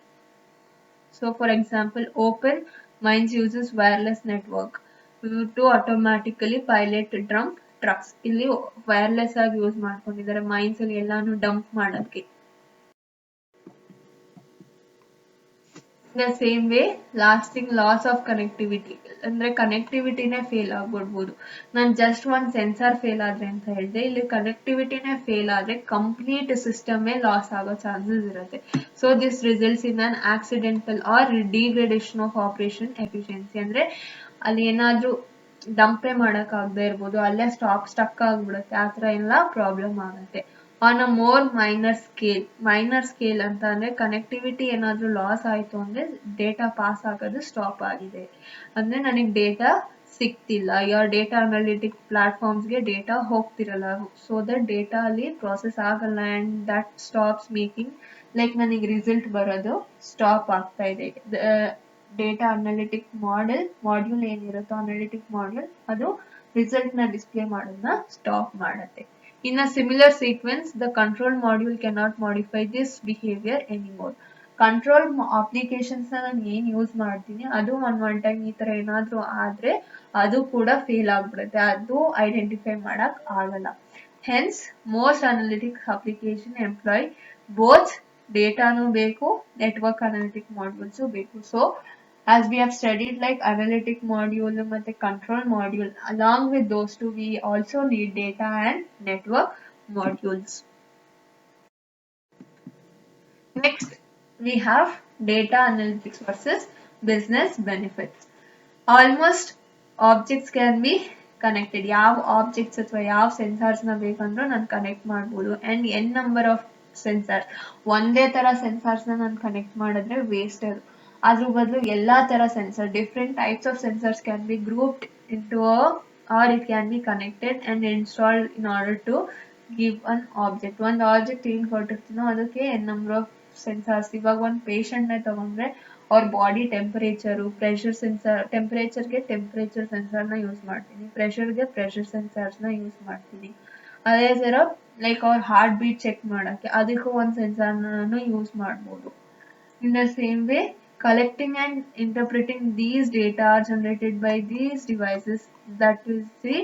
So for example open mines uses wireless network to automatically pilot trucks. ಇಲ್ಲಿ ವೈರ್ಲೆಸ್ ಆಗಿ ಯೂಸ್ ಮಾಡ್ಕೊಂಡಿದ್ದಾರೆ ಮೈನ್ಸ್ ಅಲ್ಲಿ ಎಲ್ಲಾನು ಡಂಪ್ ಮಾಡೋಕ್ಕೆ. The same way lasting loss of connectivity, ಅಂದ್ರೆ ಕನೆಕ್ಟಿವಿಟಿನೇ ಫೇಲ್ ಆಗ್ಬಿಡ್ಬೋದು. ನಾನು ಜಸ್ಟ್ ಒಂದು sensor fail ಆದ್ರೆ ಅಂತ ಹೇಳಿದೆ, ಇಲ್ಲಿ ಕನೆಕ್ಟಿವಿಟಿನೇ ಫೇಲ್ ಆದ್ರೆ ಕಂಪ್ಲೀಟ್ ಸಿಸ್ಟಮೇ ಲಾಸ್ ಆಗೋ ಚಾನ್ಸಸ್ ಇರುತ್ತೆ. So this results in an accidental or degradation of operation efficiency. ಅಂದ್ರೆ ಅಲ್ಲಿ ಏನಾದ್ರೂ ಡಂಪೇ ಮಾಡಕ್ ಆಗದೆ ಇರ್ಬೋದು, ಅಲ್ಲೇ ಸ್ಟಕ್ ಆಗ್ಬಿಡುತ್ತೆ, ಆ ಥರ ಎಲ್ಲ ಪ್ರಾಬ್ಲಮ್ ಆಗುತ್ತೆ. On a more minor scale ಅಂತ ಅಂದ್ರೆ ಕನೆಕ್ಟಿವಿಟಿ ಏನಾದ್ರೂ ಲಾಸ್ ಆಯ್ತು ಅಂದ್ರೆ ಡೇಟಾ ಪಾಸ್ ಆಗೋದು ಸ್ಟಾಪ್ ಆಗಿದೆ ಅಂದ್ರೆ ನನಗೆ ಡೇಟಾ ಸಿಗ್ತಿಲ್ಲ, ಯಾವ ಡೇಟಾ ಅನಾಲಿಟಿಕ್ ಪ್ಲಾಟ್ಫಾರ್ಮ್ಸ್ಗೆ ಡೇಟಾ ಹೋಗ್ತಿರಲ್ಲ. ಸೊ ದಟ್ ಡೇಟಾ ಅಲ್ಲಿ ಪ್ರಾಸೆಸ್ ಆಗಲ್ಲ and that stops making like ನನಗೆ ರಿಸಲ್ಟ್ ಬರೋದು ಸ್ಟಾಪ್ ಆಗ್ತಾ ಇದೆ. ಡೇಟಾ ಅನಾಲಿಟಿಕ್ ಮಾಡ್ಯೂಲ್ ಏನಿರುತ್ತೋ ಅನಾಲಿಟಿಕ್ ಮಾಡ್ಯೂಲ್ ಅದು ರಿಸಲ್ಟ್ ನ ಡಿಸ್ಪ್ಲೇ ಮಾಡೋದನ್ನ ಸ್ಟಾಪ್ ಮಾಡುತ್ತೆ. In a similar sequence, the control module cannot modify this behavior anymore. Control applications ನಾನು ಏನ್ ಯೂಸ್ ಮಾಡ್ತೀನಿ ಅದು ಒನ್ ಟೈಮ್ ಈ ತರ ಏನಾದ್ರೂ ಆದ್ರೆ ಅದು ಕೂಡ ಫೇಲ್ ಆಗ್ಬಿಡುತ್ತೆ, ಅದು ಐಡೆಂಟಿಫೈ ಮಾಡಕ್ ಆಗಲ್ಲ. Hence most analytics application employ both ಡೇಟಾನು ಬೇಕು, ನೆಟ್ವರ್ಕ್ ಅನಾಲಿಟಿಕ್ ಮಾಡ್ಯೂಲ್ಸು ಬೇಕು. So as we have studied like analytic module and control module. Along with those two, we also need data and network modules. Next, we have data analytics versus business benefits. Almost objects can be connected. ಯಾವ objects ಅಥವಾ ಯಾವ ಸೆನ್ಸಾರ್ಸ್ನ ಬೇಕಂದ್ರೂ ನಾನು connect ಮಾಡ್ಬೋದು and n number of sensors. ಒಂದೇ ಥರ ಸೆನ್ಸಾರ್ಸ್ನ ನಾನು connect ಮಾಡಿದ್ರೆ waste ಅದು. ಅದ್ರ ಬದಲು ಎಲ್ಲ ಥರ sensor, different types of sensors can be grouped into a or it can be connected and installed in order to give an object. ಒಂದು ಆಬ್ಜೆಕ್ಟ್ ಏನು ಕೊಟ್ಟಿರ್ತೀನೋ ಅದಕ್ಕೆ n ನಂಬರ್ ಆಫ್ ಸೆನ್ಸಾರ್ಸ್. ಇವಾಗ ಒಂದು ಪೇಷಂಟ್ನೇ ತಗೊಂಡ್ರೆ ಅವ್ರ ಬಾಡಿ ಟೆಂಪರೇಚರು, ಪ್ರೆಷರ್ ಸೆನ್ಸರ್, ಟೆಂಪರೇಚರ್ಗೆ temperature ಸೆನ್ಸರ್ನ ಯೂಸ್ ಮಾಡ್ತೀನಿ, ಪ್ರೆಷರ್ಗೆ ಪ್ರೆಷರ್ ಸೆನ್ಸರ್ಸ್ನ ಯೂಸ್ ಮಾಡ್ತೀನಿ. ಅದೇ ಥರ ಲೈಕ್ ಅವ್ರ ಹಾರ್ಟ್ ಬೀಟ್ ಚೆಕ್ ಮಾಡೋಕ್ಕೆ ಅದಕ್ಕೂ ಒಂದು ಸೆನ್ಸರ್ನ ಯೂಸ್ ಮಾಡ್ಬೋದು. In the same way, collecting and interpreting these data generated by these devices, that will see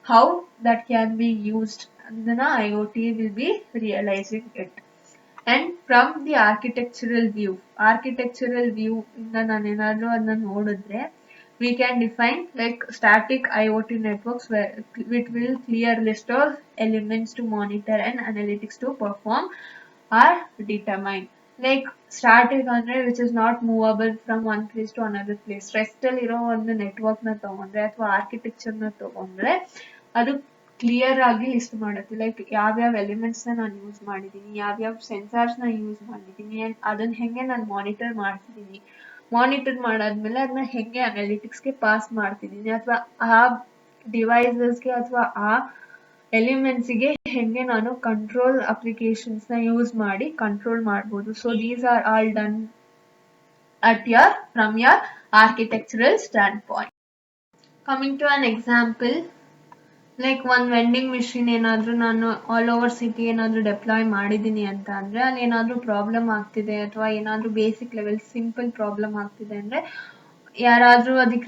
how that can be used, and then IoT will be realizing it. And from the architectural view ಇಂದ ನಾನೇನಾದ್ರೂ ಅದನ್ನ ನೋಡಿದ್ರೆ, we can define like static IoT networks where it will clear list of elements to monitor and analytics to perform are determined. Like static ಅಂದ್ರೆ which is not movable from one place to another place. Rest ಅಲ್ಲಿ ಇರೋ ಒಂದು network ನ ತಗೊಂಡ್ರೆ ಅಥವಾ architecture ನ ತಗೊಂಡ್ರೆ ಅದು ಕ್ಲಿಯರ್ ಆಗಿ ಲಿಸ್ಟ್ ಮಾಡುತ್ತೆ. ಲೈಕ್ ಯಾವ್ಯಾವ ಎಲಿಮೆಂಟ್ಸ್ ನ ನಾನು ಯೂಸ್ ಮಾಡಿದ್ದೀನಿ, ಯಾವ್ಯಾವ ಸೆನ್ಸಾರ್ಸ್ ನ ಯೂಸ್ ಮಾಡಿದ್ದೀನಿ, ಅದನ್ನ ಹೆಂಗೆ ನಾನು ಮಾನಿಟರ್ ಮಾಡ್ತಿದ್ದೀನಿ, ಮಾನಿಟರ್ ಮಾಡಾದ್ಮೇಲೆ ಅದನ್ನ ಹೆಂಗೆ ಅನಾಲಿಟಿಕ್ಸ್ಗೆ ಪಾಸ್ ಮಾಡ್ತಿದ್ದೀನಿ, ಅಥವಾ ಆ ಡಿವೈಸಸ್ಗೆ ಅಥವಾ ಆ ಎಲಿಮೆಂಟ್ಸ್ಗೆ ಹೆಂಗೆ ನಾನು ಕಂಟ್ರೋಲ್ ಅಪ್ಲಿಕೇಶನ್ಸ್ ನ ಯೂಸ್ ಮಾಡಿ ಕಂಟ್ರೋಲ್ ಮಾಡ್ಬೋದು. So these are all done at from your architectural standpoint. Coming to an example, like ಒಂದು ವೆಂಡಿಂಗ್ ಮಿಷಿನ್ ಏನಾದರೂ ನಾನು ಆಲ್ ಓವರ್ ಸಿಟಿ ಏನಾದರೂ ಡೆಪ್ಲಾಯ್ ಮಾಡಿದ್ದೀನಿ ಅಂತ ಅಂದರೆ ಅಲ್ಲಿ ಏನಾದರೂ ಪ್ರಾಬ್ಲಮ್ ಆಗ್ತಿದೆ ಅಥವಾ ಏನಾದರೂ ಬೇಸಿಕ್ ಲೆವೆಲ್ ಸಿಂಪಲ್ ಪ್ರಾಬ್ಲಮ್ ಆಗ್ತಿದೆ ಅಂದರೆ ಯಾರಾದರೂ ಅದಕ್ಕೆ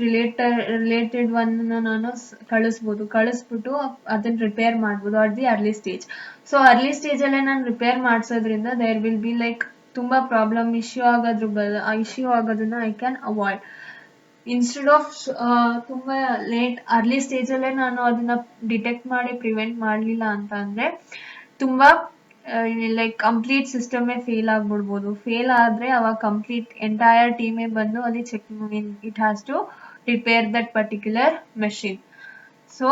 ರಿಲೇಟೆಡ್ ಒನ್ನ ನಾನು ಕಳಿಸ್ಬಿಟ್ಟು ಅದನ್ನ ರಿಪೇರ್ ಮಾಡ್ಬೋದು at the early stage. So early ಸ್ಟೇಜಲ್ಲೇ ನಾನು ರಿಪೇರ್ ಮಾಡಿಸೋದ್ರಿಂದ ದೇರ್ ವಿಲ್ ಬಿ ಲೈಕ್ ತುಂಬ ಪ್ರಾಬ್ಲಮ್ ಇಶ್ಯೂ ಆಗೋದನ್ನ I can avoid. Instead of ತುಂಬ ಲೇಟ್ ಅರ್ಲಿ ಸ್ಟೇಜಲ್ಲೇ ನಾನು ಅದನ್ನ ಡಿಟೆಕ್ಟ್ ಮಾಡಿ ಪ್ರಿವೆಂಟ್ ಮಾಡಲಿಲ್ಲ ಅಂತ ಅಂದರೆ ತುಂಬ ಲೈಕ್ ಕಂಪ್ಲೀಟ್ ಸಿಸ್ಟಮೇ ಫೇಲ್ ಆಗ್ಬಿಡ್ಬೋದು. ಫೇಲ್ ಆದರೆ ಅವಾಗ ಕಂಪ್ಲೀಟ್ ಎಂಟೈರ್ ಟೀಮೇ ಬಂದು ಅಲ್ಲಿ check it has to repair that particular machine. So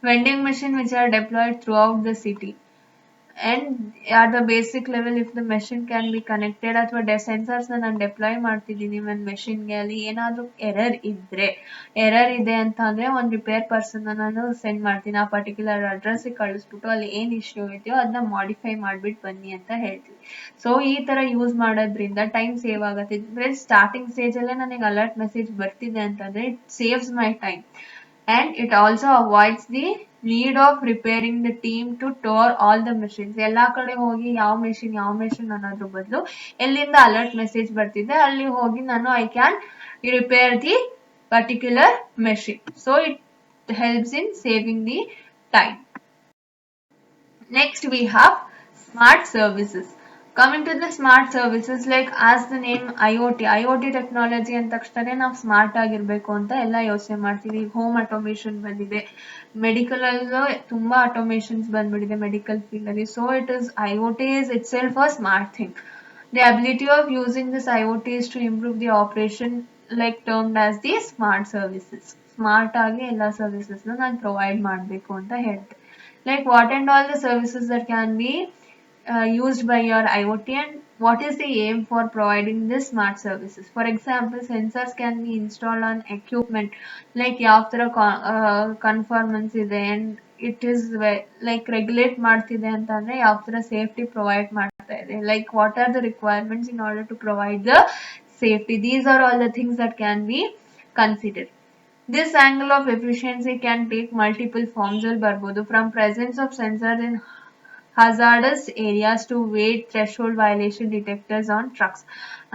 vending machine which are deployed throughout the city, and at the basic level if the machine can be connected ಅಥವಾ sensors ನಾನು deploy ಮಾಡ್ತಿದ್ದೀನಿ ಒಂದು ಮೆಷಿನ್ಗೆ, ಅಲ್ಲಿ ಏನಾದರೂ error ಇದೆ ಅಂತ ಅಂದರೆ ಒಂದು ರಿಪೇರ್ ಪರ್ಸನ್ನ ನಾನು ಸೆಂಡ್ ಮಾಡ್ತೀನಿ. ಆ ಪರ್ಟಿಕ್ಯುಲರ್ ಅಡ್ರೆಸ್ಸಿಗೆ ಕಳಿಸ್ಬಿಟ್ಟು ಅಲ್ಲಿ ಏನು ಇಶ್ಯೂ ಇದೆಯೋ ಅದನ್ನ ಮಾಡಿಫೈ ಮಾಡಿಬಿಟ್ಟು ಬನ್ನಿ ಅಂತ ಹೇಳ್ತೀವಿ. ಸೊ ಈ ಥರ ಯೂಸ್ ಮಾಡೋದ್ರಿಂದ ಟೈಮ್ ಸೇವ್ ಆಗುತ್ತೆ. ಸ್ಟಾರ್ಟಿಂಗ್ ಸ್ಟೇಜಲ್ಲೇ ನನಗೆ ಅಲರ್ಟ್ ಮೆಸೇಜ್ ಬರ್ತಿದೆ ಅಂತಂದರೆ it saves my time. And it also avoids the need of repairing the team to tour all the machines. ಎಲ್ಲ ಕಡೆ ಹೋಗಿ ಯಾವ ಮೆಷಿನ್ ಅನ್ನೋದ್ರ ಬದಲು ಎಲ್ಲಿಂದ ಅಲರ್ಟ್ ಮೆಸೇಜ್ ಬರ್ತಿದೆ ಅಲ್ಲಿ ಹೋಗಿ ನಾನು I can repair the particular machine. So it helps in saving the time. Next we have smart services. Coming to the smart services, like as the name IoT technology ಅಂದ ತಕ್ಷಣ ನಾವು smart ಆಗಿರ್ಬೇಕು ಅಂತ ಎಲ್ಲ ಯೋಚನೆ ಮಾಡ್ತೀವಿ. ಹೋಮ್ ಆಟೋಮೇಷನ್ ಬಂದಿದೆ, medical ಅಲ್ಲೂ ತುಂಬಾ ಆಟೋಮೇಷನ್ಸ್ ಬಂದ್ಬಿಟ್ಟಿದೆ ಮೆಡಿಕಲ್ ಫೀಲ್ಡ್ ಅಲ್ಲಿ. So IoT is itself a smart thing. The ability of using this IoT is to improve the operation, like termed as the smart services. Smart ಆಗಿ ಎಲ್ಲ services ನಾನು provide ಮಾಡಬೇಕು ಅಂತ ಹೇಳ್ತೆ. Like what and all the services that can be used by your IoT, and what is the aim for providing this smart services. For example, sensors can be installed on equipment, like ಯಾವ ಥರ conformance ಇದೆ and it is like regulate ಮಾಡ್ತಿದೆ ಅಂತ ಅಂದರೆ ಯಾವ ಥರ safety provide ಮಾಡ್ತಾ ಇದೆ, like what are the requirements in order to provide the safety. These are all the things that can be considered. This angle of efficiency can take multiple forms ಅಲ್ಲಿ ಬರ್ಬೋದು, from presence of sensors in hazardous areas to weight threshold violation detectors on trucks.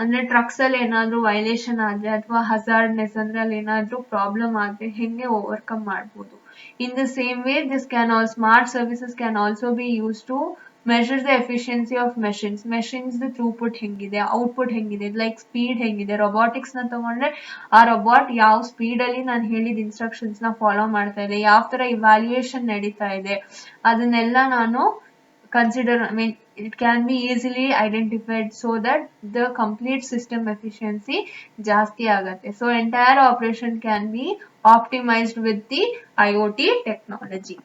ಅಂದ್ರೆ trucks ಅಲ್ಲಿ ಏನಾದರೂ violation ಆದರೆ ಅಥವಾ ಹಜಾರ್ಡ್ನೆಸ್ ಅಂದ್ರೆ ಅಲ್ಲಿ ಏನಾದರೂ ಪ್ರಾಬ್ಲಮ್ ಆದರೆ ಹೆಂಗೆ ಓವರ್ಕಮ್ ಮಾಡ್ಬೋದು. In the same way this can all smart services can also be use to measures the efficiency of machines the throughput ಹೆಂಗಿದೆ, ಔಟ್ಪುಟ್ ಹೆಂಗಿದೆ, ಲೈಕ್ ಸ್ಪೀಡ್ ಹೆಂಗಿದೆ. robotics ನ ತಗೊಂಡ್ರೆ ಆ ರೋಬೋಟ್ ಯಾವ ಸ್ಪೀಡ್ ಅಲ್ಲಿ ನಾನು ಹೇಳಿದ ಇನ್ಸ್ಟ್ರಕ್ಷನ್ಸ್ ನ ಫಾಲೋ ಮಾಡ್ತಾ ಇದೆ, ಯಾವ ತರ ಇವ್ಯಾಲ್ಯೂಯೇಷನ್ ನಡೀತಾ ಇದೆ, ಅದನ್ನೆಲ್ಲ ನಾನು consider, I mean, it can be easily identified so that the complete system efficiency ಜಾಸ್ತಿ ಆಗತ್ತೆ. So entire operation can be optimized with the IoT technology.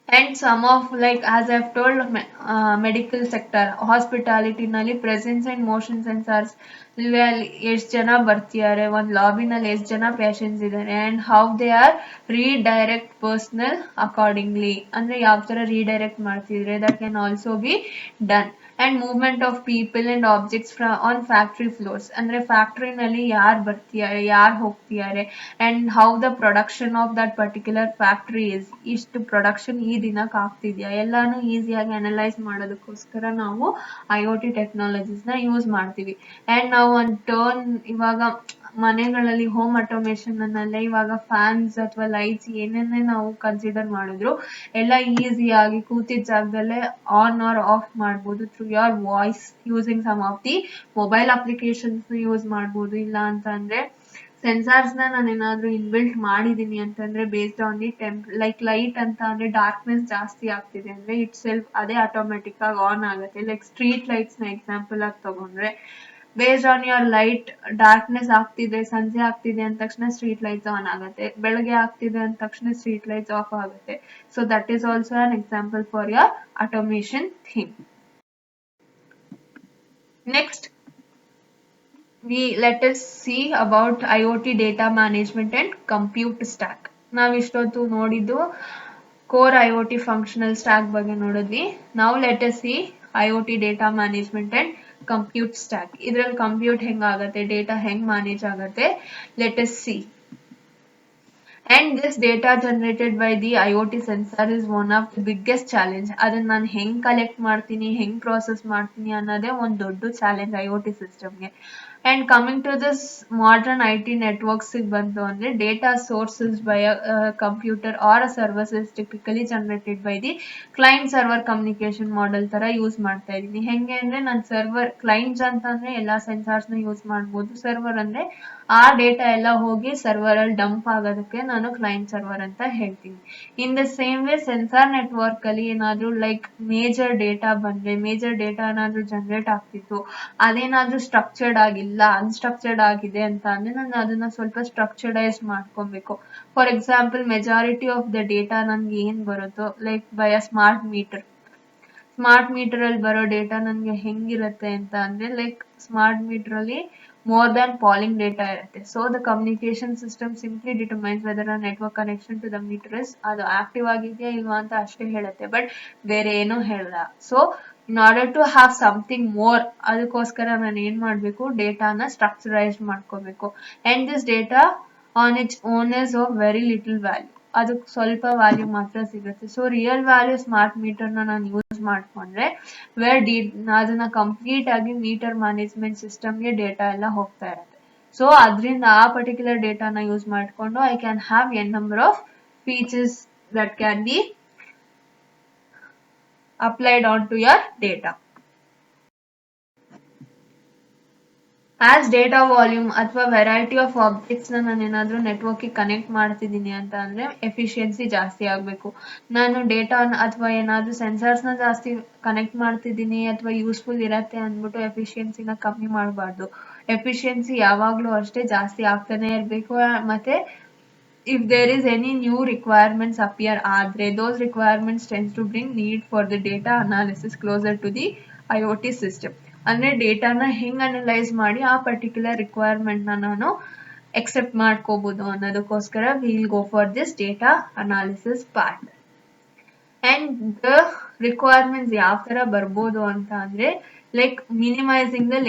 And some of, like as I've told, medical sector, hospitality ನಲ್ಲಿ presence and motion sensors, ಎಷ್ಟು ಜನ ಬರ್ತಿದ್ದಾರೆ, ಒಂದು ಲಾಬಿನಲ್ಲಿ ಎಷ್ಟು ಜನ patients ಇದ್ದಾರೆ, and how they are redirect personnel accordingly, ಅಂದ್ರೆ ಯಾವ ತರ redirect ಮಾಡ್ತಿದ್ರೆ that can also be done. And movement of people and objects from on factory floors, ಅಂದ್ರೆ ಫ್ಯಾಕ್ಟರಿ ನಲ್ಲಿ ಯಾರು ಬರ್ತಿದ್ದಾರೆ, ಯಾರು ಹೋಗ್ತಿದ್ದಾರೆ, and how the production of that particular factory is, ಇಷ್ಟು ಪ್ರೊಡಕ್ಷನ್ ಈ ದಿನಕ್ಕೆ ಆಗ್ತಿದ್ಯಾ, ಎಲ್ಲಾನು ಈಸಿಯಾಗಿ ಅನಲೈಸ್ ಮಾಡೋದಕ್ಕೋಸ್ಕರ ನಾವು IoT ಟೆಕ್ನಾಲಜೀಸ್ ನ ಯೂಸ್ ಮಾಡ್ತೀವಿ. ಅಂಡ್ ನಾವು ಒಂದು ಟರ್ನ್ ಇವಾಗ ಮನೆಗಳಲ್ಲಿ ಹೋಮ್ ಆಟೋಮೇಷನ್ ಅನ್ನಲ್ಲೇ ಇವಾಗ ಫ್ಯಾನ್ಸ್ ಅಥವಾ ಲೈಟ್ಸ್ ಏನೇನೇ ನಾವು ಕನ್ಸಿಡರ್ ಮಾಡಿದ್ರು ಎಲ್ಲ ಈಸಿಯಾಗಿ ಕೂತಿದ್ದ ಜಾಗದಲ್ಲೇ ಆನ್ ಆರ್ ಆಫ್ ಮಾಡ್ಬೋದು through your voice using some of the mobile applications use ಮಾಡ್ಬೋದು. ಇಲ್ಲ ಅಂತ ಅಂದ್ರೆ ಸೆನ್ಸಾರ್ಸ್ ನಾನು ಏನಾದ್ರು ಇನ್ಬಿಲ್ಟ್ ಮಾಡಿದೀನಿ ಅಂತಂದ್ರೆ based on the like light ಅಂತ ಅಂದ್ರೆ ಡಾರ್ಕ್ನೆಸ್ ಜಾಸ್ತಿ ಆಗ್ತಿದೆ ಅಂದ್ರೆ ಇಟ್ ಸೆಲ್ಫ್ ಅದೇ ಆಟೋಮೆಟಿಕ್ ಆಗಿ ಆನ್ ಆಗುತ್ತೆ. ಲೈಕ್ ಸ್ಟ್ರೀಟ್ ಲೈಟ್ಸ್ ನ ಎಕ್ಸಾಂಪಲ್ ಆಗಿ ತಗೊಂಡ್ರೆ based on your light darkness ಆಗ್ತಿದೆ, ಸಂಜೆ ಆಗ್ತಿದೆ ಅಂದ ತಕ್ಷಣ ಸ್ಟ್ರೀಟ್ ಲೈಟ್ಸ್ ಆನ್ ಆಗುತ್ತೆ, ಬೆಳಗ್ಗೆ ಆಗ್ತಿದೆ ಅಂದ ತಕ್ಷಣ ಸ್ಟ್ರೀಟ್ ಲೈಟ್ಸ್ ಆಫ್ ಆಗುತ್ತೆ. So that is also an example for your automation theme. Next let us see about IoT data management and compute stack. ನಾವು ಇಷ್ಟೊತ್ತು ನೋಡಿದ್ದು core IoT functional stack ಬಗ್ಗೆ ನೋಡಿದ್ವಿ. Now let us see IoT data management and compute stack. ಇದ್ರಲ್ಲಿ compute ಹೆಂಗಾಗತ್ತೆ, data ಹೆಂಗ್ manage ಆಗತ್ತೆ, let us see. And this data generated by the IoT sensor is one of the biggest challenge. ಅದನ್ನ ನಾನು ಹೆಂಗ್ collect ಮಾಡ್ತೀನಿ, ಹೆಂಗ್ process ಮಾಡ್ತೀನಿ ಅನ್ನೋದೇ ಒಂದು ದೊಡ್ಡ ಚಾಲೆಂಜ್ IoT ಸಿಸ್ಟಮ್ಗೆ. And coming to this modern IT networks ಬಂತು ಅಂದ್ರೆ data sources by a computer or a service is typically generated by the client server communication model ತರ ಯೂಸ್ ಮಾಡ್ತಾ ಇದೀನಿ. ಹೆಂಗೆ ಅಂದ್ರೆ ನಾನು ಸರ್ವರ್ ಕ್ಲೈಂಟ್ಸ್ ಅಂತ ಅಂದ್ರೆ ಎಲ್ಲಾ ಸೆನ್ಸಾರ್ಸ್ ನ ಯೂಸ್ ಮಾಡ್ಬೋದು, ಸರ್ವರ್ ಅಂದ್ರೆ ಆ ಡೇಟಾ ಎಲ್ಲ ಹೋಗಿ ಸರ್ವರ್ ಅಲ್ಲಿ ಡಂಪ್ ಆಗೋದಕ್ಕೆ ನಾನು ಕ್ಲೈಂಟ್ ಸರ್ವರ್ ಅಂತ ಹೇಳ್ತೀನಿ. In the same way sensor network ಅಲ್ಲಿ ಏನಾದ್ರು ಲೈಕ್ ಮೇಜರ್ ಡೇಟಾ ಬಂದ್ರೆ, ಮೇಜರ್ ಡೇಟಾ ಏನಾದ್ರು ಜನರೇಟ್ ಆಗ್ತಿತ್ತು, ಅದೇನಾದ್ರೂ ಸ್ಟ್ರಕ್ಚರ್ಡ್ ಆಗಿಲ್ಲ, ಅನ್ಸ್ಟ್ರಕ್ಚರ್ಡ್ ಆಗಿದೆ ಅಂತ ಅಂದ್ರೆ ನಾನು ಅದನ್ನ ಸ್ವಲ್ಪ ಸ್ಟ್ರಕ್ಚರ್ಡೈಸ್ ಮಾಡ್ಕೊಬೇಕು. For example majority of the data ನನ್ಗೆ ಏನ್ ಬರುತ್ತೋ like by a smart meter ಅಲ್ಲಿ ಬರೋ ಡೇಟಾ ನನ್ಗೆ ಹೆಂಗಿರುತ್ತೆ ಅಂತ ಅಂದ್ರೆ ಲೈಕ್ ಸ್ಮಾರ್ಟ್ ಮೀಟರ್ ಅಲ್ಲಿ more than polling data ಇರುತ್ತೆ. So the communication system simply determines whether a network connection to the meter is ಅದು ಆಕ್ಟಿವ್ ಆಗಿದೆಯಾ ಇಲ್ವಾ ಅಂತ ಅಷ್ಟೇ ಹೇಳುತ್ತೆ, ಬಟ್ ಬೇರೆ ಏನೂ ಹೇಳಲ್ಲ. So in order to have something more, ಅದಕ್ಕೋಸ್ಕರ ನಾನು ಏನ್ ಮಾಡ್ಬೇಕು, ಡೇಟಾನ ಸ್ಟ್ರಕ್ಚರೈಸ್ ಮಾಡ್ಕೋಬೇಕು. and this data on its own is of very little value. ಅದಕ್ಕೆ ಸ್ವಲ್ಪ ವ್ಯಾಲ್ಯೂ ಮಾತ್ರ ಸಿಗುತ್ತೆ. ಸೊ ರಿಯಲ್ ವ್ಯಾಲ್ಯೂ ಸ್ಮಾರ್ಟ್ ಮೀಟರ್ನ ನಾನು ಯೂಸ್ ಮಾಡ್ಕೊಂಡ್ರೆ ಅದನ್ನ ಕಂಪ್ಲೀಟ್ ಆಗಿ ಮೀಟರ್ ಮ್ಯಾನೇಜ್ಮೆಂಟ್ ಸಿಸ್ಟಮ್ಗೆ ಡೇಟಾ ಎಲ್ಲ ಹೋಗ್ತಾ ಇರುತ್ತೆ. ಸೊ ಅದರಿಂದ ಆ ಪರ್ಟಿಕ್ಯುಲರ್ ಡೇಟಾನ ಯೂಸ್ ಮಾಡಿಕೊಂಡು I can have an number of features that can B applied onto your data. As data volume ಅಥವಾ ವೆರೈಟಿ ಆಫ್ ಆಬ್ಜೆಕ್ಟ್ಸ್ ನಾನು ಏನಾದರೂ ನೆಟ್ವರ್ಕ್ಗೆ ಕನೆಕ್ಟ್ ಮಾಡ್ತಿದ್ದೀನಿ ಅಂತ ಅಂದ್ರೆ ಎಫಿಷಿಯನ್ಸಿ ಜಾಸ್ತಿ ಆಗಬೇಕು. ನಾನು ಡೇಟಾ ಅಥವಾ ಏನಾದರೂ ಸೆನ್ಸರ್ಸ್ನ ಜಾಸ್ತಿ ಕನೆಕ್ಟ್ ಮಾಡ್ತಿದ್ದೀನಿ ಅಥವಾ ಯೂಸ್ಫುಲ್ ಇರತ್ತೆ ಅಂದ್ಬಿಟ್ಟು ಎಫಿಷಿಯನ್ಸಿನ ಕಮ್ಮಿ ಮಾಡಬಾರ್ದು. ಎಫಿಷಿಯನ್ಸಿ ಯಾವಾಗಲೂ ಅಷ್ಟೇ ಜಾಸ್ತಿ ಆಗ್ತಾನೆ ಇರಬೇಕು. ಮತ್ತೆ if there is any new requirements appear ಆದ್ರೆ those requirements tends to bring need for the data analysis closer to the IoT system. ಅಂದ್ರೆ ಡೇಟಾನ ಹೆಂಗ್ ಅನಲೈಸ್ ಮಾಡಿ ಆ ಪರ್ಟಿಕ್ಯುಲರ್ ರಿಕ್ವೈರ್ಮೆಂಟ್ ನಾನು ಎಕ್ಸೆಪ್ಟ್ ಮಾಡ್ಕೋಬಹುದು ಅನ್ನೋದಕ್ಕೋಸ್ಕರ will go for this data analysis part. And the requirements ಯಾವ ತರ ಬರ್ಬೋದು ಅಂತ ಅಂದ್ರೆ like minimizing the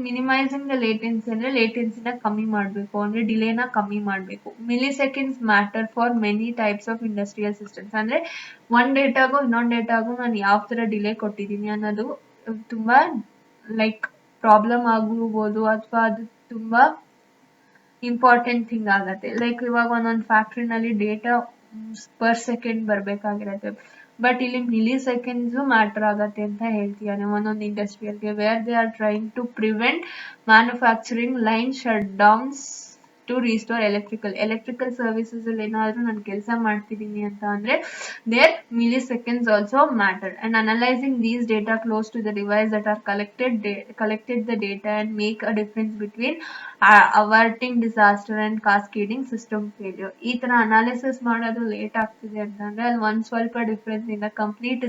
minimizing the latency ಅಂದ್ರೆ ಲೇಟೆನ್ಸಿನ ಕಮ್ಮಿ ಮಾಡಬೇಕು, ಅಂದ್ರೆ ಡಿಲೇನ ಕಮ್ಮಿ ಮಾಡಬೇಕು. Milliseconds matter for many types of industrial systems. ಅಂದ್ರೆ ಒಂದ್ ಡೇಟಾಗೂ ಇನ್ನೊಂದ್ ಡೇಟಾಗೂ ನಾನು ಯಾವ ತರ ಡಿಲೇ ಕೊಟ್ಟಿದ್ದೀನಿ ಅನ್ನೋದು ತುಂಬಾ ಲೈಕ್ ಪ್ರಾಬ್ಲಮ್ ಆಗಬಹುದು ಅಥವಾ ಅದು ತುಂಬಾ ಇಂಪಾರ್ಟೆಂಟ್ ಥಿಂಗ್ ಆಗತ್ತೆ. ಲೈಕ್ ಇವಾಗ ಒಂದೊಂದು ಫ್ಯಾಕ್ಟ್ರಿನಲ್ಲಿ ಡೇಟಾ ಪರ್ ಸೆಕೆಂಡ್ ಬರಬೇಕಾಗಿರುತ್ತೆ. ಬಟ್ ಇಲ್ಲಿ ಮಿಲಿ ಸೆಕೆಂಡ್ಸು ಮ್ಯಾಟರ್ ಆಗತ್ತೆ ಅಂತ ಹೇಳ್ತಿದ್ದಾನೆ ಒಂದೊಂದು ಇಂಡಸ್ಟ್ರಿಯಲ್ಗೆ, where they are trying to prevent manufacturing line shutdowns to restore electrical services ಅಲ್ಲಿ ಏನಾದರೂ ನಾನು ಕೆಲಸ ಮಾಡ್ತಿದ್ದೀನಿ ಅಂತ ಅಂದ್ರೆ there milliseconds also matter. And analysing these data close to the device that are collected the data and make a difference between averting disaster and cascading system failure. ಈ ತರ analysis ಮಾಡೋದು ಲೇಟ್ ಆಗ್ತಿದೆ ಅಂತಂದ್ರೆ ಅಲ್ಲಿ ಒಂದ್ ಸ್ವಲ್ಪ difference ಇಂದ complete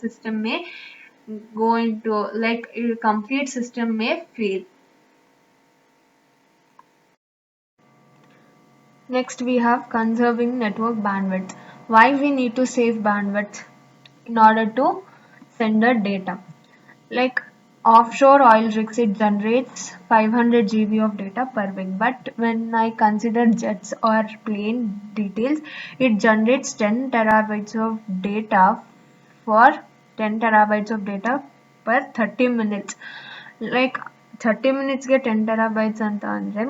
system May go into like complete system may fail. Next we have conserving network bandwidth. Why we need to save bandwidth in order to send the data? Like offshore oil rigs, it generates 500 GB of data per week, but when I consider jets or plane details, it generates 10 terabytes of data for 10 terabytes of data per 30 minutes. Like 30 minutes ಗೆ 10 terabytes ಅಂತ ಅಂದ್ರೆ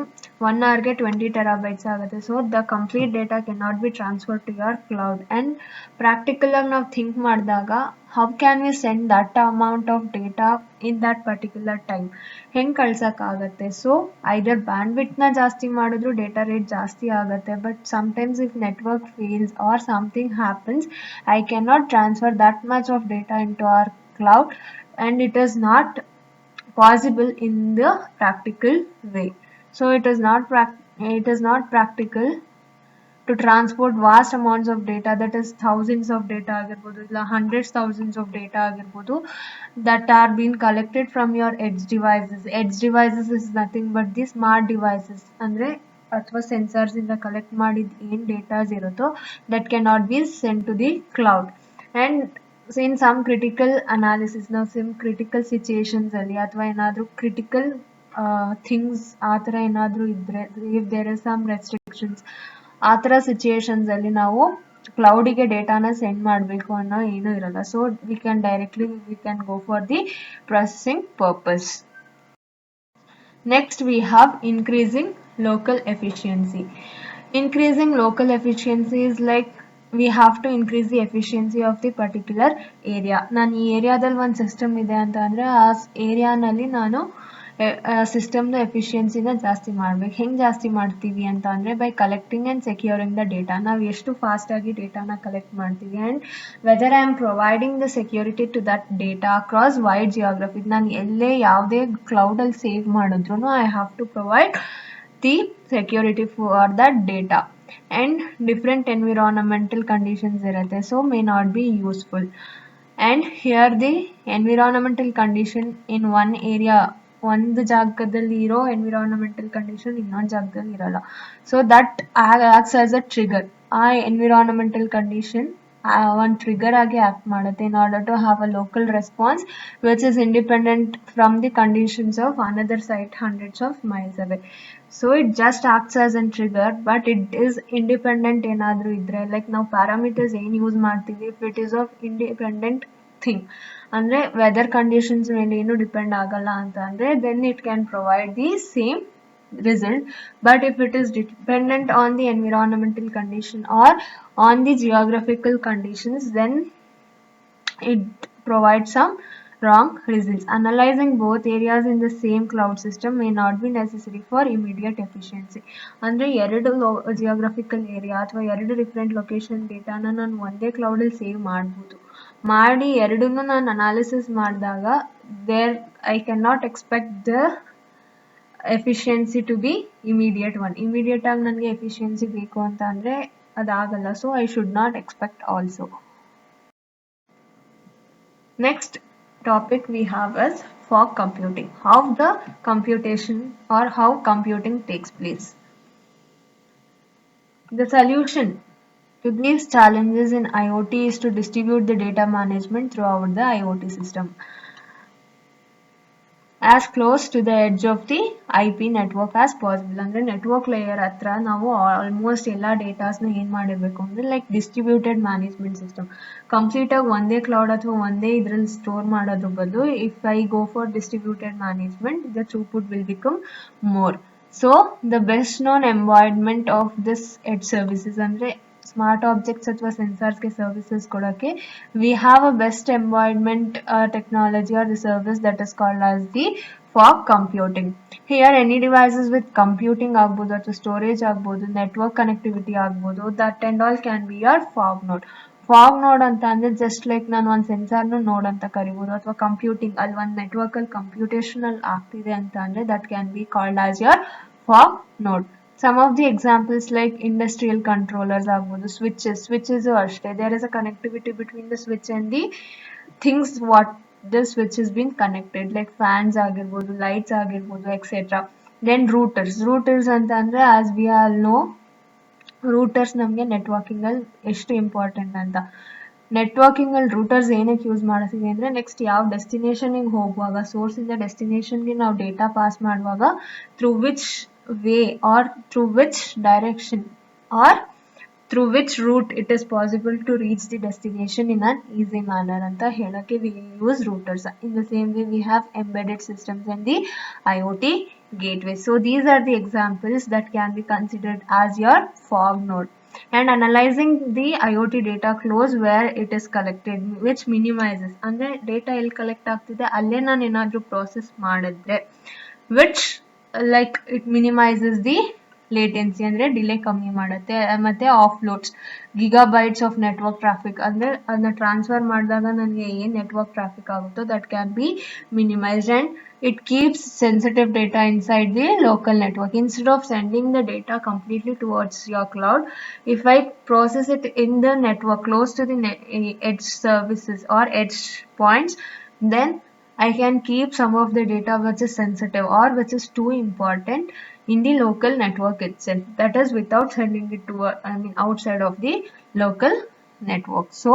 1 hour ಗೆ 20 terabytes ಆಗುತ್ತೆ. So the complete data can not be transfer to your cloud. And practical ಆಗಿ ನಾವು think ಮಾಡಿದಾಗ how can we send that amount of data in that particular time, ಹೆಂಗೆ ಕಳ್ಸೋಕ್ಕಾಗತ್ತೆ? ಸೊ ಐದರ್ ಬ್ಯಾಂಡ್ವಿಡ್ತ್ನ ಜಾಸ್ತಿ ಮಾಡಿದ್ರು ಡೇಟಾ ರೇಟ್ ಜಾಸ್ತಿ ಆಗುತ್ತೆ. But sometimes if network fails or something happens, I can not transfer that much of data into our cloud and it is not possible in the practical way. So it is not practical to transport vast amounts of data, that is thousands of data ಆಗಿರ್ಬೋದು ಇಲ್ಲ hundreds thousands of data ಆಗಿರ್ಬೋದು, that are being collected from your edge devices. Edge devices is nothing but the smart devices ಅಂದ್ರೆ ಅಥವಾ sensors ಇಂದ collect ಮಾಡಿದ ಏನ್ datas ಇರುತ್ತೋ that cannot be sent to the cloud. And in some critical analysis, ನಾವು some critical situations ಅಲ್ಲಿ ಅಥವಾ ಏನಾದರೂ critical things ಆ ಥರ ಏನಾದರೂ ಇದ್ದರೆ, if there is some restrictions, ಆ ಥರ ಸಿಚುಯೇಷನ್ಸ್ ಅಲ್ಲಿ ನಾವು ಕ್ಲೌಡಿಗೆ ಡೇಟಾನ ಸೆಂಡ್ ಮಾಡಬೇಕು ಅನ್ನೋ ಏನೂ ಇರಲ್ಲ. So we can go for the processing purpose. Next we have increasing local efficiency. Increasing local efficiency is like we have to increase the efficiency of the particular area. ನಾನು ಈ ಏರಿಯಾದಲ್ಲಿ ಒಂದು ಸಿಸ್ಟಮ್ ಇದೆ ಅಂತ ಅಂದರೆ ಆ ಏರಿಯಾನಲ್ಲಿ ನಾನು ಸಿಸ್ಟಮ್ನ ಎಫಿಷಿಯನ್ಸಿನ ಜಾಸ್ತಿ ಮಾಡ್ಬೇಕು. ಹೆಂಗೆ ಜಾಸ್ತಿ ಮಾಡ್ತೀವಿ ಅಂತ ಅಂದರೆ by collecting and securing the data. ನಾವು ಎಷ್ಟು ಫಾಸ್ಟಾಗಿ ಡೇಟಾನ ಕಲೆಕ್ಟ್ ಮಾಡ್ತೀವಿ and whether I am providing the security to that data across wide geography. ನಾನು ಎಲ್ಲೇ ಯಾವುದೇ ಕ್ಲೌಡಲ್ಲಿ ಸೇವ್ ಮಾಡಿದ್ರು I have to provide the security for that data. And different environmental conditions irate, so may not be useful. And here the environmental condition in one area, ಒಂದು ಜಾಗದಲ್ಲಿ ಇರೋ environmental condition ಇನ್ನೊಂದು ಜಾಗದಲ್ಲಿ ಇರಲ್ಲ. So that acts as a trigger. ಆ environmental condition ಒಂದು trigger ಆಗಿ act ಮಾಡುತ್ತೆ in order to have a local response which is independent from the conditions of another site hundreds of miles away. So it just acts as a trigger, but it is independent ಏನಾದರೂ ಇದ್ರೆ, like ನಾವು parameters ಏನು use ಮಾಡ್ತೀವಿ, if it is of independent thing ಅಂದರೆ weather conditions ಮೇಲೆ ಏನು depend ಆಗಲ್ಲ ಅಂತ ಅಂದರೆ then it can provide the same result. But if it is dependent on the environmental condition or on the geographical conditions, then it provides some wrong results. Analyzing both areas in the same cloud system may not be necessary for immediate efficiency. ಅಂದರೆ ಎರಡು geographical area ಅಥವಾ ಎರಡು different location ಡೇಟಾನ ನಾನು ಒಂದೇ ಕ್ಲೌಡಲ್ಲಿ save ಮಾಡ್ಬೋದು. ಮಾಡಿ ಎರಡನ್ನೂ ನಾನು ಅನಾಲಿಸಿಸ್ ಮಾಡಿದಾಗ I can not expect the efficiency to be immediate one. Immediate ಆಗಿ ನನಗೆ ಎಫಿಷಿಯನ್ಸಿ ಬೇಕು ಅಂತ ಅಂದರೆ ಅದಾಗಲ್ಲ. So I should not expect also. Next topic we have is fog computing. How the computation or how computing takes place. The solution to these challenges in IoT is to distribute the data management throughout the IoT system as close to the edge of the IP network as possible. ಅಂದರೆ network layer ಹತ್ರ ನಾವು almost ಎಲ್ಲ ಡೇಟಾಸ್ನ ಏನು ಮಾಡಿರಬೇಕು ಅಂದರೆ like distributed management system ಕಂಪ್ಲೀಟಾಗಿ ಒಂದೇ cloud ಅಥವಾ ಒಂದೇ ಇದರಲ್ಲಿ ಸ್ಟೋರ್ ಮಾಡೋದ್ರ ಬದಲು if I go for distributed management the throughput will become more. So the best known environment of this edge services ಅಂದರೆ ಸ್ಮಾರ್ಟ್ ಆಬ್ಜೆಕ್ಟ್ಸ್ ಅಥವಾ ಸೆನ್ಸಾರ್ಸ್ಗೆ ಸರ್ವಿಸಸ್ ಕೊಡೋಕ್ಕೆ we have a best embodiment technology are the service that is called as the fog computing. Here any devices with computing ಆಗ್ಬೋದು ಅಥವಾ storage ಆಗ್ಬೋದು, network connectivity ಆಗ್ಬೋದು, that and all can be your fog node. Fog node ಅಂತ ಅಂದ್ರೆ just like ನಾನು ಒಂದು ಸೆನ್ಸಾರ್ನು ನೋಡ್ ಅಂತ ಕರಿಬೋದು, ಅಥವಾ ಕಂಪ್ಯೂಟಿಂಗ್ ಅಲ್ಲಿ ಒಂದು ನೆಟ್ವರ್ಕ್ ಅಲ್ಲಿ ಕಂಪ್ಯೂಟೇಷನ್ ಅಲ್ಲಿ ಆಗ್ತಿದೆ ಅಂತ ಅಂದ್ರೆ that can be called as your fog node. Some of the examples like industrial controllers ಆಗ್ಬೋದು, switches ಅಷ್ಟೇ, there is a connectivity between the switch and the things what the switch has been connected, like fans ಆಗಿರ್ಬೋದು, lights ಆಗಿರ್ಬೋದು, etc. Then routers ಅಂತ ಅಂದ್ರೆ as we all know, ರೂಟರ್ಸ್ ನಮಗೆ networking ಅಲ್ಲಿ ಎಷ್ಟು important ಅಂತ. ನೆಟ್ವರ್ಕಿಂಗ್ ಅಲ್ಲಿ ರೂಟರ್ಸ್ ಏನಕ್ಕೆ ಯೂಸ್ ಮಾಡ್ತೀವಿ ಅಂದ್ರೆ ನೆಕ್ಸ್ಟ್ ಯಾವ ಡೆಸ್ಟಿನೇಷನ್ಗೆ ಹೋಗುವಾಗ, ಸೋರ್ಸ್ ಇಂದ ಡೆಸ್ಟಿನೇಷನ್ಗೆ ನಾವು ಡೇಟಾ ಪಾಸ್ ಮಾಡುವಾಗ through which way or through which direction or through which route it is possible to reach the destination in an easy manner anta helake we use routers. In the same way we have embedded systems and the IoT gateway. So these are the examples that can be considered as your fog node. And analyzing the IoT data flows where it is collected, which minimizes andre data el collect ಆಗ್ತಿದೆ ಅಲ್ಲೇ ನಾನು ಏನಾದರೂ process ಮಾಡಿದ್ರೆ which like it minimizes the latency ಅಂದರೆ delay ಕಮ್ಮಿ ಮಾಡುತ್ತೆ. ಮತ್ತು ಆಫ್ಲೋಡ್ಸ್ ಗಿಗಾಬೈಟ್ಸ್ of network traffic ಅಂದರೆ ಅದನ್ನ ಟ್ರಾನ್ಸ್ಫರ್ ಮಾಡಿದಾಗ ನನಗೆ ಏನು ನೆಟ್ವರ್ಕ್ ಟ್ರಾಫಿಕ್ ಆಗುತ್ತೋ that can B minimised. And it keeps sensitive data inside the local network. Instead of sending the data completely towards your cloud, if I process it in the network close to the edge services or edge points, then I can keep some of the data which is sensitive or which is too important in the local network itself, that is without sending it to outside of the local network. So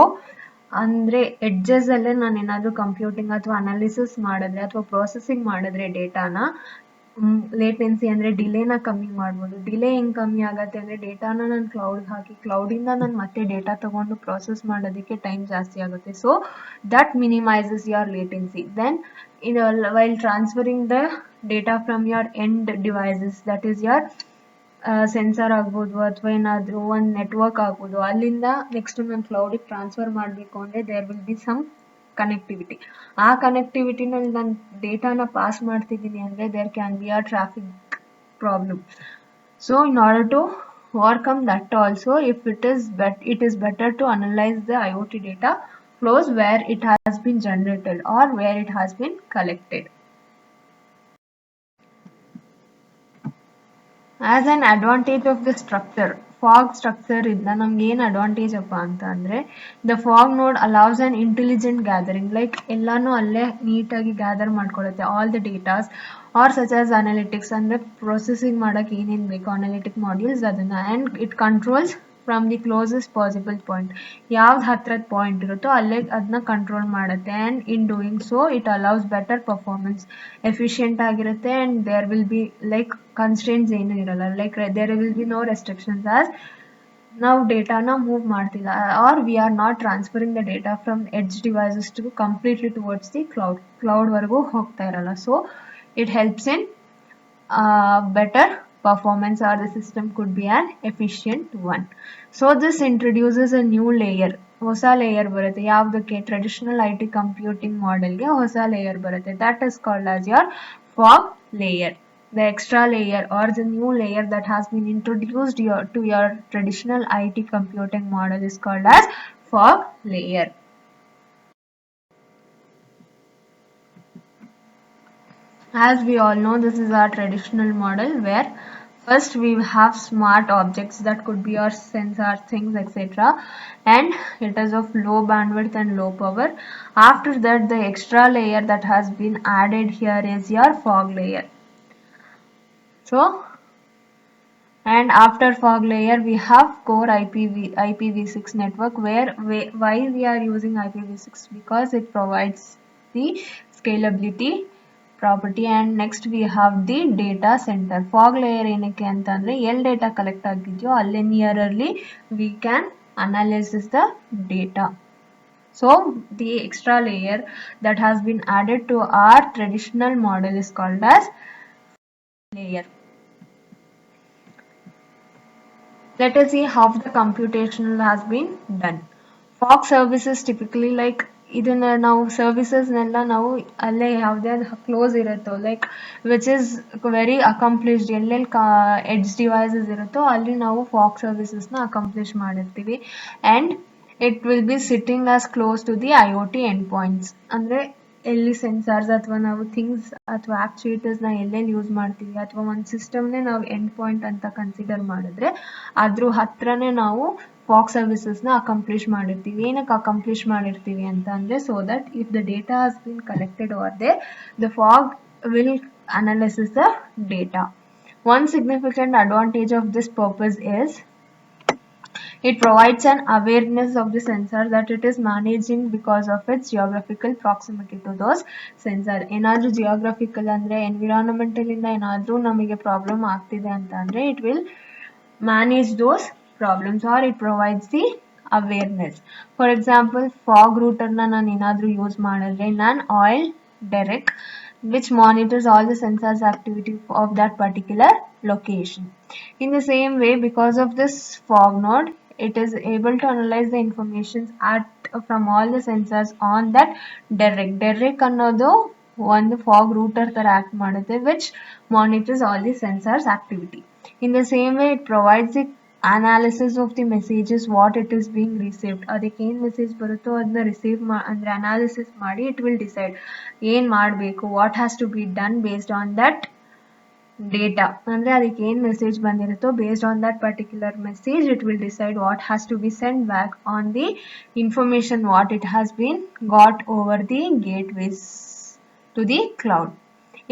ಅಂದರೆ edges ಅಲ್ಲೇ ನಾನು ಏನಾದರೂ computing ಅಥವಾ analysis ಮಾಡಿದ್ರೆ ಅಥವಾ processing ಮಾಡಿದ್ರೆ ಡೇಟಾನ latency ಅಂದರೆ ಡಿಲೇನ ಕಮ್ಮಿ ಮಾಡ್ಬೋದು. ಡಿಲೇ ಹೆಂಗೆ ಕಮ್ಮಿ ಆಗುತ್ತೆ ಅಂದರೆ ಡೇಟಾನ ನಾನು ಕ್ಲೌಡ್ಗೆ ಹಾಕಿ ಕ್ಲೌಡಿಂದ ನಾನು ಮತ್ತೆ ಡೇಟಾ ತೊಗೊಂಡು ಪ್ರೊಸೆಸ್ ಮಾಡೋದಕ್ಕೆ ಟೈಮ್ ಜಾಸ್ತಿ ಆಗುತ್ತೆ. So that minimises your latency. Then while transferring the data from your end devices, that is your sensor ಆಗ್ಬೋದು ಅಥವಾ ಏನಾದರೂ ಒಂದು ನೆಟ್ವರ್ಕ್ ಆಗ್ಬೋದು, ಅಲ್ಲಿಂದ ನೆಕ್ಸ್ಟ್ ನಾನು ಕ್ಲೌಡಿಗೆ ಟ್ರಾನ್ಸ್ಫರ್ ಮಾಡಬೇಕು ಅಂದರೆ there will be some connectivity. ಆ ಕನೆಕ್ಟಿವಿಟಿನಲ್ಲಿ ನಾನು ಡೇಟಾನ ಪಾಸ್ ಮಾಡ್ತಿದ್ದೀನಿ ಅಂದರೆ there can be a traffic problem. So in order to overcome that also, if it is better to analyze the IoT data flows where it has been generated or where it has been collected. As an advantage of the structure, fog structure ಇಂದ ನಮ್ಗೆ ಏನು advantage ಅಪ್ಪ ಅಂತ ಅಂದರೆ the fog node allows an intelligent gathering. Like ಎಲ್ಲಾನು ಅಲ್ಲೇ ನೀಟಾಗಿ gather ಮಾಡ್ಕೊಳ್ಳುತ್ತೆ all the datas are such as analytics, ಅಂದರೆ ಪ್ರೊಸೆಸಿಂಗ್ ಮಾಡೋಕ್ಕೆ ಏನೇನು ಬೇಕು ಅನಾಲಿಟಿಕ್ ಮಾಡ್ಯೂಲ್ಸ್ ಅದನ್ನು. And it controls from the closest possible point. ಯಾವ್ದು ಹತ್ರದ ಪಾಯಿಂಟ್ ಇರುತ್ತೋ ಅಲ್ಲೇ ಅದನ್ನ ಕಂಟ್ರೋಲ್ ಮಾಡುತ್ತೆ. And in doing so it allows better performance, efficient ಆಗಿರುತ್ತೆ. And there will be like constraints ಏನೂ ಇರಲ್ಲ. Like there will be no restrictions as ನಾವು ಡೇಟಾನ ಮೂವ್ ಮಾಡ್ತಿಲ್ಲ or we are not transferring the data from edge devices to completely towards the ಕ್ಲೌಡ್ವರೆಗೂ ಹೋಗ್ತಾ ಇರಲ್ಲ. So it helps in better performance or the system could be an efficient one. So this introduces a new layer. ಹೊಸ layer ಬರುತ್ತೆ ಯಾವುದಕ್ಕೆ, traditional IT computing ಮಾಡೆಲ್ಗೆ ಹೊಸ layer ಬರುತ್ತೆ. That is called as your fog layer. The extra layer or the new layer that has been introduced to your traditional IT computing model is called as fog layer. As we all know, this is our traditional model where first we have smart objects that could be your sensors, things, etc. And it is of low bandwidth and low power. After that, the extra layer that has been added here is your fog layer. So, and after fog layer we have core IPv6 network, why we are using IPv6 because it provides the scalability property. And next we have the data centre. Fog layer ಏನಕ್ಕೆ ಅಂತಂದರೆ ಎಲ್ಲಿ data collect ಆಗಿದೆಯೋ ಅಲ್ಲೇ ನಿಯರಲ್ಲಿ we can analysis the data. So the extra layer that has been added to our traditional model is called as layer. Let us see how the computational has been done. Fog services typically like ಇದನ್ನ ನಾವು ಸರ್ವಿಸಸ್ನೆಲ್ಲ ನಾವು ಅಲ್ಲೇ ಯಾವುದೇ close ಇರುತ್ತೋ like which is very accomplished ಎಲ್ಲೆಲ್ಲಿ edge devices ಇರುತ್ತೋ ಅಲ್ಲಿ ನಾವು ಫಾಗ್ ಸರ್ವಿಸಸ್ನ ಅಕಂಪ್ಲಿಷ್ ಮಾಡಿರ್ತೀವಿ and it will be sitting as close to the IoT end points. ಅಂದರೆ ಎಲ್ಲಿ ಸೆನ್ಸಾರ್ಸ್ ಅಥವಾ ನಾವು ಥಿಂಗ್ಸ್ ಅಥವಾ ಆಕ್ಚುಯೇಟರ್ಸ್ನ ಎಲ್ಲೆಲ್ಲಿ ಯೂಸ್ ಮಾಡ್ತೀವಿ ಅಥವಾ ಒಂದು ಸಿಸ್ಟಮ್ನೇ ನಾವು ಎಂಡ್ ಪಾಯಿಂಟ್ ಅಂತ ಕನ್ಸಿಡರ್ ಮಾಡಿದ್ರೆ ಅದ್ರ ಹತ್ರನೇ ನಾವು ಫಾಗ್ ಸರ್ವಿಸಸ್ನ ಅಕಂಪ್ಲಿಷ್ ಮಾಡಿರ್ತೀವಿ. ಏನಕ್ಕೆ ಅಕಂಪ್ಲಿಷ್ ಮಾಡಿರ್ತೀವಿ ಅಂತ ಅಂದರೆ so that if the data has been collected over there the fog will analyze the data. One significant advantage of this purpose is it provides an awareness of the sensor that it is managing because of its geographical proximity to those sensor. ಏನಾದರೂ geographical ಅಂದರೆ environmental ಇಂದ ಏನಾದರೂ ನಮಗೆ problem ಆಗ್ತಿದೆ ಅಂತ ಅಂದರೆ it will manage those problems or it provides the awareness. For example, fog routerನ ನಾನು ಏನಾದರೂ ಯೂಸ್ ಮಾಡಿದ್ರೆ ನಾನು oil derrick which monitors all the sensors activity of that particular location. In the same way, because of this fog node, it is able to analyze the information from all the sensors on that derrick. Derrick ಅನ್ನೋದು ಒಂದು fog router ತರ act ಮಾಡುತ್ತೆ which monitors all the sensors activity. In the same way, it provides the analysis of the messages what it is being received. ಅದಕ್ಕೆ ಏನು message ಬರುತ್ತೋ ಅದನ್ನ receive ಅಂದರೆ analysis ಮಾಡಿ ಇಟ್ ವಿಲ್ ಡಿಸೈಡ್ ಏನು ಮಾಡಬೇಕು what has to be done based on that data. ಅಂದರೆ ಅದಕ್ಕೆ ಏನು ಮೆಸೇಜ್ ಬಂದಿರುತ್ತೋ based on that particular message it will decide what has to be send back on the information what it has been got over the gateways to the cloud.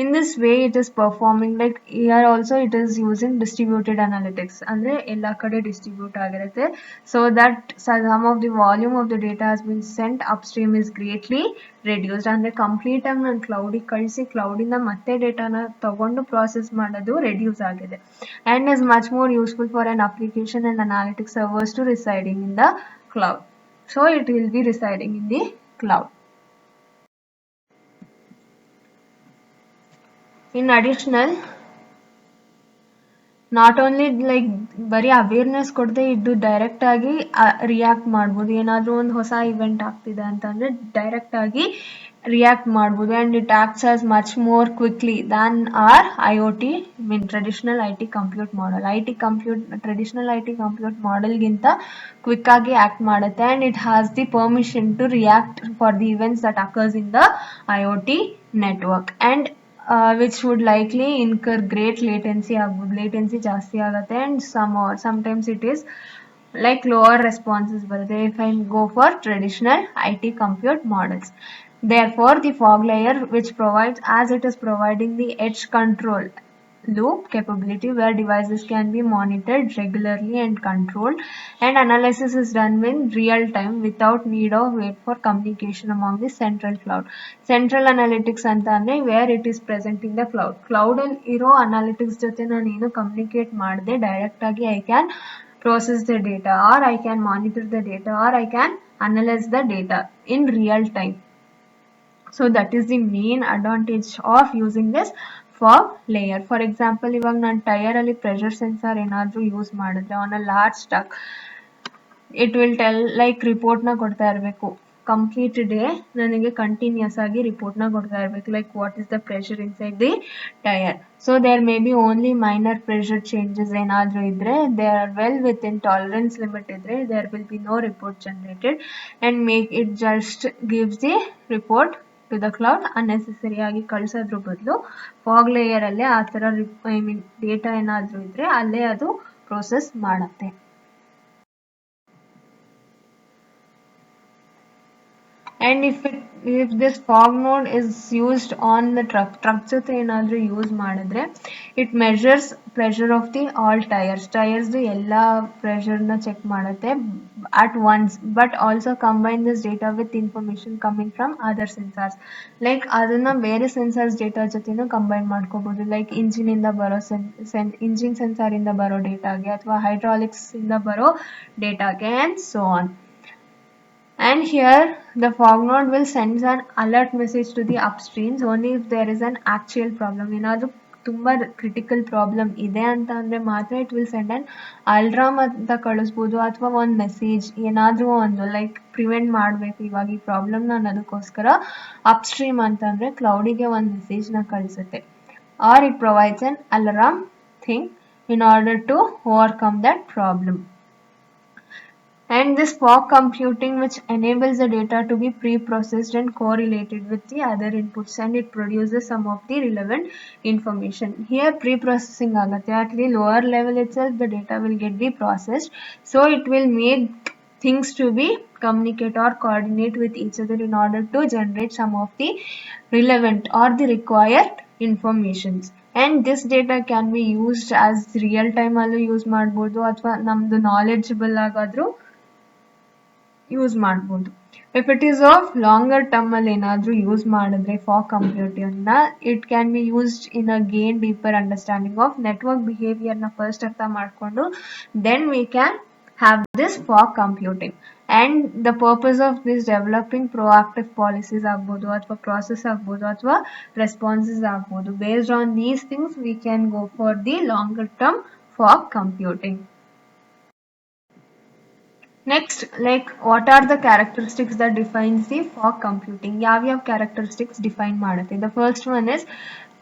In this way, it is performing like here also it is using distributed analytics. ಅಂದರೆ ಎಲ್ಲ ಕಡೆ distribute ಆಗಿರುತ್ತೆ so that some of the volume of the data has been sent upstream is greatly reduced. ಅಂದರೆ complete ಆಗಿ ನಾನು ಕ್ಲೌಡಿಗೆ ಕಳಿಸಿ ಕ್ಲೌಡಿಂದ ಮತ್ತೆ ಡೇಟಾನ ತಗೊಂಡು ಪ್ರಾಸೆಸ್ ಮಾಡೋದು ರೆಡ್ಯೂಸ್ ಆಗಿದೆ and is much more useful for an application and analytics servers to residing in the cloud. So it will be residing in the cloud. In additional, not only like ಬರೀ awareness ಕೊಡದೆ ಇದು direct ಆಗಿ react ಮಾಡ್ಬೋದು. ಏನಾದರೂ ಒಂದು ಹೊಸ event ಆಗ್ತಿದೆ ಅಂತಂದರೆ ಡೈರೆಕ್ಟ್ ಆಗಿ ರಿಯಾಕ್ಟ್ ಮಾಡ್ಬೋದು and it acts as much more quickly than our IoT mean traditional IT compute model. Traditional IT compute ಮಾಡಲ್ಗಿಂತ ಕ್ವಿಕ್ ಆಗಿ ಆ್ಯಕ್ಟ್ ಮಾಡುತ್ತೆ and it has the permission to react for the events that occurs in the IoT network and which would likely incur great latency. Latency ಜಾಸ್ತಿ ಆಗುತ್ತೆ and sometimes it is like lower responses ಬರುತ್ತೆ if I go for traditional IT compute models. Therefore, the fog layer which provides as it is providing the edge control loop capability where devices can be monitored regularly and controlled and analysis is done in real time without need of wait for communication among the central cloud. Central analytics anta andre where it is present in the cloud ಅಲ್ಲಿ ಇರೋ analytics ಜೊತೆ ನಾನು ಏನು communicate ಮಾಡದೆ direct ಆಗಿ I can process the data or I can monitor the data or I can analyze the data in real time. So that is the main advantage of using this fog layer. For example, ಇವಾಗ ನಾನು ಟೈರಲ್ಲಿ pressure sensor ಏನಾದರೂ use ಮಾಡಿದ್ರೆ on a large stuck it will tell like ರಿಪೋರ್ಟ್ನ ಕೊಡ್ತಾ ಇರಬೇಕು complete day ನನಗೆ continuous ಆಗಿ ರಿಪೋರ್ಟ್ನ ಕೊಡ್ತಾ ಇರಬೇಕು like what is the pressure inside the tyre. So there may be only minor pressure changes ಏನಾದರೂ ಇದ್ದರೆ they are well within tolerance limit ಇದ್ದರೆ there will be no report generated and make it just gives the report to the cloud. Unnecessary ಆಗಿ ಕಳಿಸೋದ್ರ ಬದಲು fog ಲೇಯರಲ್ಲೇ ಆ ಥರ data ಏನಾದರೂ ಇದ್ದರೆ ಅಲ್ಲೇ ಅದು ಪ್ರೋಸೆಸ್ ಮಾಡುತ್ತೆ. And if this fog node is used on the truck ಜೊತೆ ಏನಾದರೂ ಯೂಸ್ ಮಾಡಿದ್ರೆ it measures pressure of the all tires ಎಲ್ಲ ಪ್ರೆಷರ್ನ ಚೆಕ್ ಮಾಡುತ್ತೆ at once but also combine this data with information coming from other sensors. Like ಅದನ್ನು ಬೇರೆ sensors data ಜೊತೆನೂ combine ಮಾಡ್ಕೋಬೋದು like ಇಂಜಿನಿಂದ ಬರೋ ಇಂಜಿನ್ ಸೆನ್ಸಾರಿಂದ ಬರೋ ಡೇಟಾಗೆ ಅಥವಾ ಹೈಡ್ರಾಲಿಕ್ಸಿಂದ ಬರೋ ಡೇಟಾಗೆ and so on. And here the fog node will send an alert message to the upstreams only if there is an actual problem. ಏನಾದರೂ ತುಂಬ ಕ್ರಿಟಿಕಲ್ ಪ್ರಾಬ್ಲಮ್ ಇದೆ ಅಂತ ಅಂದರೆ ಮಾತ್ರ it will send an alarm ಅಂತ ಕಳಿಸ್ಬೋದು, ಅಥವಾ ಒಂದು ಮೆಸೇಜ್ ಏನಾದರೂ ಒಂದು ಲೈಕ್ ಪ್ರಿವೆಂಟ್ ಮಾಡಬೇಕು ಇವಾಗ ಈ ಪ್ರಾಬ್ಲಮ್ನ ಅನ್ನೋದಕ್ಕೋಸ್ಕರ ಅಪ್ಸ್ಟ್ರೀಮ್ ಅಂತಂದರೆ ಕ್ಲೌಡಿಗೆ ಒಂದು ಮೆಸೇಜ್ನ ಕಳಿಸುತ್ತೆ, or it provides an alarm thing in order to overcome that problem. And this fog computing which enables the data to be pre-processed and correlated with the other inputs, and it produces some of the relevant information. Here pre-processing agate, at the lower level itself the data will get be processed, so it will make things to be communicate or coordinate with each other in order to generate some of the relevant or the required informations. And this data can be used as real time allu use ಮಾಡಬಹುದು, ಅಥವಾ ನಮ್ದು knowledgeable ಆಗಾದ್ರೂ use ಮಾಡ್ಬೋದು. If it is of longer term ಅಲ್ಲಿ ಏನಾದರೂ use ಮಾಡಿದ್ರೆ fog ಕಂಪ್ಯೂಟಿಂಗ್ನ, it can be used in a gain deeper understanding of network ಬಿಹೇವಿಯರ್ನ ಫಸ್ಟ್ ಅರ್ಥ ಮಾಡಿಕೊಂಡು then we can have this fog computing. And the purpose of this developing proactive policies ಆಗ್ಬೋದು, ಅಥವಾ process ಆಗ್ಬೋದು, ಅಥವಾ responses ಆಗ್ಬೋದು. Based on these things we can go for the longer term fog computing. Next, like what are the characteristics that defines the fog computing? ಯಾವ characteristics define ಮಾಡುತ್ತೆ? The first one is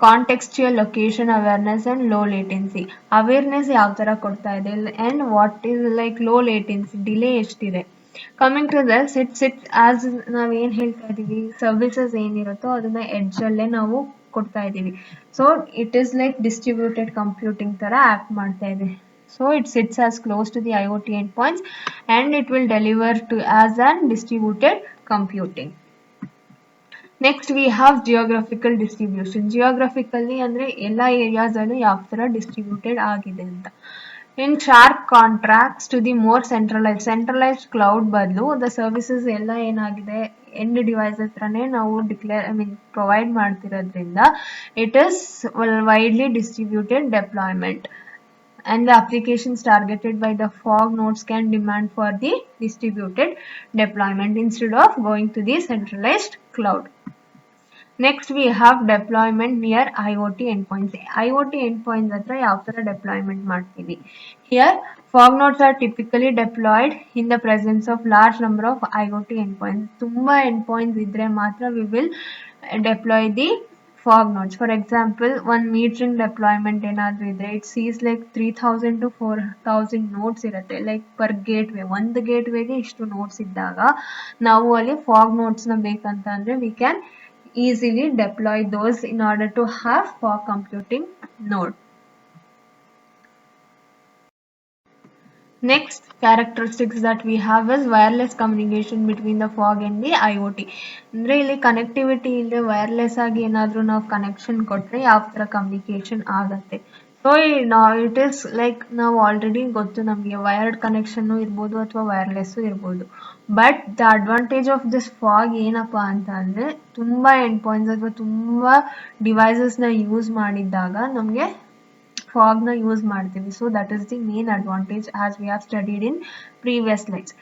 contextual location awareness and low latency. Awareness ಯಾವ ತರ ಕೊಡ್ತಾ ಇದೆ, and what is like low latency, delay ಎಷ್ಟಿದೆ. Coming to this, it's as ನಾವೇನು ಹೇಳ್ತಾ ಇದ್ದೀವಿ, ಸರ್ವಿಸಸ್ ಏನಿರುತ್ತೋ ಅದನ್ನ ಎಡ್ಜ್ ಅಲ್ಲೇ ನಾವು ಕೊಡ್ತಾ ಇದ್ದೀವಿ. So it is like distributed computing ತರ ಆಕ್ಟ್ ಮಾಡ್ತಾ ಇದೆ. So it sits as close to the IoT endpoints and it will deliver to as an distributed computing. Next we have geographical distribution. Geographically andre ella areas allu yav tara distributed agide anta. In sharp contrast to the more centralized cloud badlu, the services ella enagide end device hatrane ನಾವು provide ಮಾಡ್ತಿರೋದ್ರಿಂದ it is widely distributed deployment. And the applications targeted by the fog nodes can demand for the distributed deployment instead of going to the centralized cloud. Next we have deployment near IoT endpoints. IoT endpoints hatra yav tara deployment ಮಾಡ್ತೀವಿ. Here fog nodes are typically deployed in the presence of large number of IoT endpoints. ತುಂಬಾ endpoints ಇದ್ರೆ ಮಾತ್ರ we will deploy the fog nodes. For example, one metering deployment ಏನಾದ್ರೂ ಇದ್ರೆ it sees like 3000 to 4000 nodes ಇರುತ್ತೆ, like per gateway. ಒಂದು gatewayಗೆ ಇಷ್ಟು nodes ಇದ್ದಾಗ ನಾವು ಅಲ್ಲಿ fog nodes ನ ಬೇಕಂತ ಅಂದ್ರೆ we can easily deploy those in order to have fog computing node. Next characteristics that we have is wireless communication between the fog and the IoT. ಅಂದ್ರೆ ಇಲ್ಲಿ ಕನೆಕ್ಟಿವಿಟಿ ಇಲ್ಲದೆ ವೈರ್ಲೆಸ್ ಆಗಿ ಏನಾದರೂ ನಾವು ಕನೆಕ್ಷನ್ ಕೊಟ್ಟರೆ ಯಾವ ಥರ ಕಮ್ಯುನಿಕೇಷನ್ ಆಗುತ್ತೆ. ಸೊ ಇಟ್ ಈಸ್ ಲೈಕ್ ನಾವು ಆಲ್ರೆಡಿ ಗೊತ್ತು ನಮಗೆ ವೈರ್ಡ್ ಕನೆಕ್ಷನ್ನು ಇರ್ಬೋದು ಅಥವಾ ವೈರ್ಲೆಸ್ಸು ಇರ್ಬೋದು. But the advantage of this fog ಏನಪ್ಪ ಅಂತ ಅಂದರೆ ತುಂಬ ಎಂಡ್ ಪಾಯಿಂಟ್ಸ್ ಅಥವಾ ತುಂಬ ಡಿವೈಸಸ್ನ ಯೂಸ್ ಮಾಡಿದ್ದಾಗ ನಮಗೆ ಫಾಗ್ನ ಯೂಸ್ ಮಾಡ್ತೀವಿ. So that is the main advantage as we have studied in previous slides.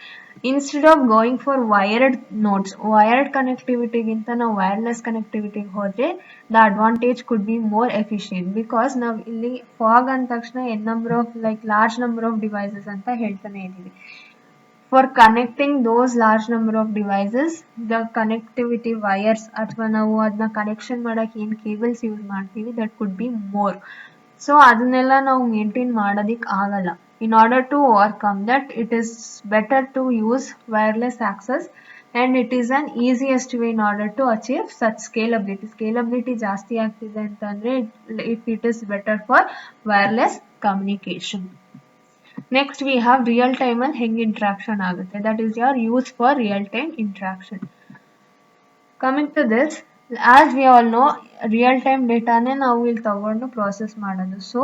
Instead of going for wired nodes, wired ಕನೆಕ್ಟಿವಿಟಿಗಿಂತ ನಾವು ವೈರ್ಲೆಸ್ ಕನೆಕ್ಟಿವಿಟಿಗೆ ಹೋದರೆ the advantage could be more efficient, because ನಾವು ಇಲ್ಲಿ ಫಾಗ್ ಅಂದ ತಕ್ಷಣ number of like large number of devices ಅಂತ ಹೇಳ್ತಾನೆ ಇದ್ದೀವಿ. For connecting those large number of devices, the connectivity wires ಅಥವಾ ನಾವು ಅದನ್ನ ಕನೆಕ್ಷನ್ ಮಾಡಕ್ಕೆ ಏನು ಕೇಬಲ್ಸ್ ಯೂಸ್ ಮಾಡ್ತೀವಿ that could be more. So ಅದನ್ನೆಲ್ಲ ನಾವು ಮೇಂಟೈನ್ ಮಾಡೋದಕ್ಕೆ ಆಗಲ್ಲ. In order to overcome that, it is better to use wireless access and it is an easiest way in order to achieve such scalability. Scalability ಜಾಸ್ತಿ ಆಗ್ತಿದೆ ಅಂತಂದ್ರೆ it is better for wireless communication. Next we have real time and ಹೆಂಗೆ interaction ಆಗುತ್ತೆ, that is your use for real time interaction. Coming to this, as we all know, real time dataನೇ ನಾವು ಇಲ್ಲಿ ತಗೊಂಡು process ಮಾಡೋದು. So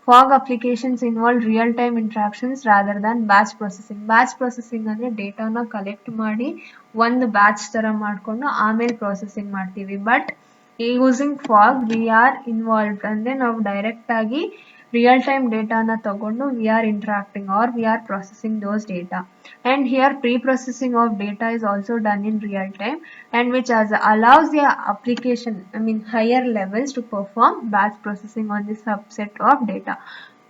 fog applications involve real time interactions rather than batch processing. Batch processing ಅಂದ್ರೆ ಡೇಟಾನ collect ಮಾಡಿ ಒಂದು batch ತರ ಮಾಡ್ಕೊಂಡು ಆಮೇಲೆ processing ಮಾಡ್ತೀವಿ. But using fog we are involved ಅಂದ್ರೆ ನಾವು ಡೈರೆಕ್ಟ್ ಆಗಿ real-time data na tagondu we are interacting or we are processing those data. And here pre-processing of data is also done in real time, and which allows the application, higher levels to perform batch processing on the subset of data.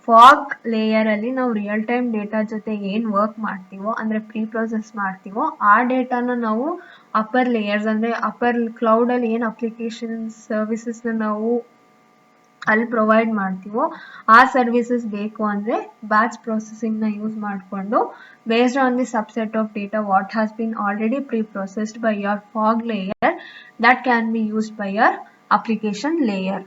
Fog layer ಅಲ್ಲಿ ನಾವು real time data ಜೊತೆ ಏನ್ work ಮಾಡ್ತೀವೋ ಅಂದ್ರೆ pre process ಮಾಡ್ತೀವೋ ಆ ಡೇಟಾನ ನಾವು upper layers ಅಂದ್ರೆ ಅಪ್ಪರ್ ಕ್ಲೌಡ್ ಅಲ್ಲಿ ಏನ್ ಅಪ್ಲಿಕೇಶನ್ ಸರ್ವಿಸಸ್ ನಾವು ಅಲ್ಲಿ ಪ್ರೊವೈಡ್ ಮಾಡ್ತೀವೋ ಆ ಸರ್ವಿಸಸ್ ಬೇಕು ಅಂದ್ರೆ ಬ್ಯಾಚ್ ಪ್ರೊಸೆಸಿಂಗ್ ನ ಯೂಸ್ ಮಾಡಿಕೊಂಡು based on the subset of data what has been already pre processed by your fog layer that can be used by your application layer.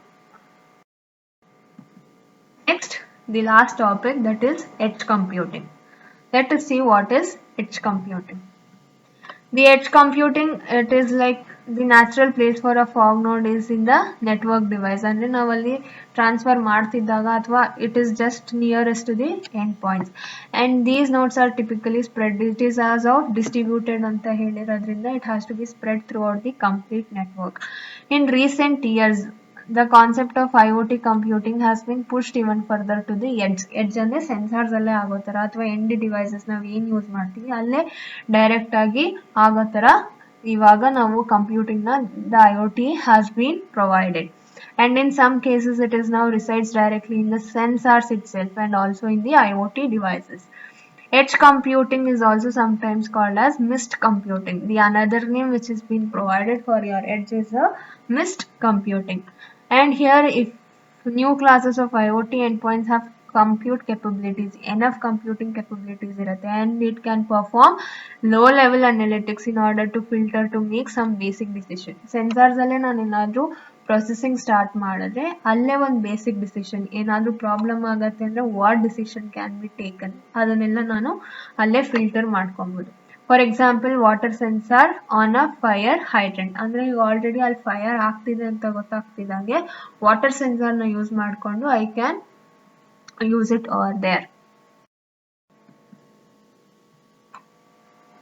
Next, the last topic, that is edge computing. Let us see what is edge computing. The edge computing, it is like the natural place for a fog node is in the network device. ಅಂದ್ರೆ ನಾವಲ್ಲಿ transfer ಮಾಡ್ತಿದ್ದಾಗ ಅಥವಾ it is just nearest to the endpoints, and these nodes are typically spread. It is as of distributed ಅಂತ ಹೇಳಿರೋದ್ರಿಂದ it has to be spread throughout the complete network. In recent years, the concept of IoT computing has been pushed even further to the edge. Edge ಅಂದ್ರೆ sensors ಅಲ್ಲೇ ಆಗೋ ತರ ಅಥವಾ end devices ನಾವು ಏನ್ use ಮಾಡ್ತೀವಿ ಅಲ್ಲೇ ಡೈರೆಕ್ಟ್ ಆಗಿ ಆಗೋ ತರ ಇವಾಗ ನಾವು ಕಂಪ್ಯೂಟಿಂಗ್ ನ the IoT has been provided, and in some cases it is now resides directly in the sensors itself and also in the IoT devices. Edge computing is also sometimes called as mist computing. The another name which is being provided for your edge is a mist computing. And here, if new classes of IoT endpoints have compute capabilities, enough computing capabilities irutte, and it can perform low level analytics in order to filter to make some basic decision. Sensors alle ನಾನು ಏನಾದ್ರೂ processing start ಮಾಡಿದ್ರೆ ಅಲ್ಲೇ ಒಂದು basic decision ಏನಾದ್ರೂ problem ಆಗತ್ತೆ ಅಂದ್ರೆ what decision can be taken ಅದನ್ನೆಲ್ಲ ನಾನು ಅಲ್ಲೇ ಫಿಲ್ಟರ್ ಮಾಡ್ಕೊಬಹುದು. For example water sensor on a fire hydrant ಅಂದ್ರೆ ಈಗ ಆಲ್ರೆಡಿ ಅಲ್ಲಿ ಫೈರ್ ಆಗ್ತಿದೆ ಅಂತ ಗೊತ್ತಾಗ್ತಿದಂಗೆ ವಾಟರ್ ಸೆನ್ಸಾರ್ ನ ಯೂಸ್ ಮಾಡಿಕೊಂಡು I can use it over there.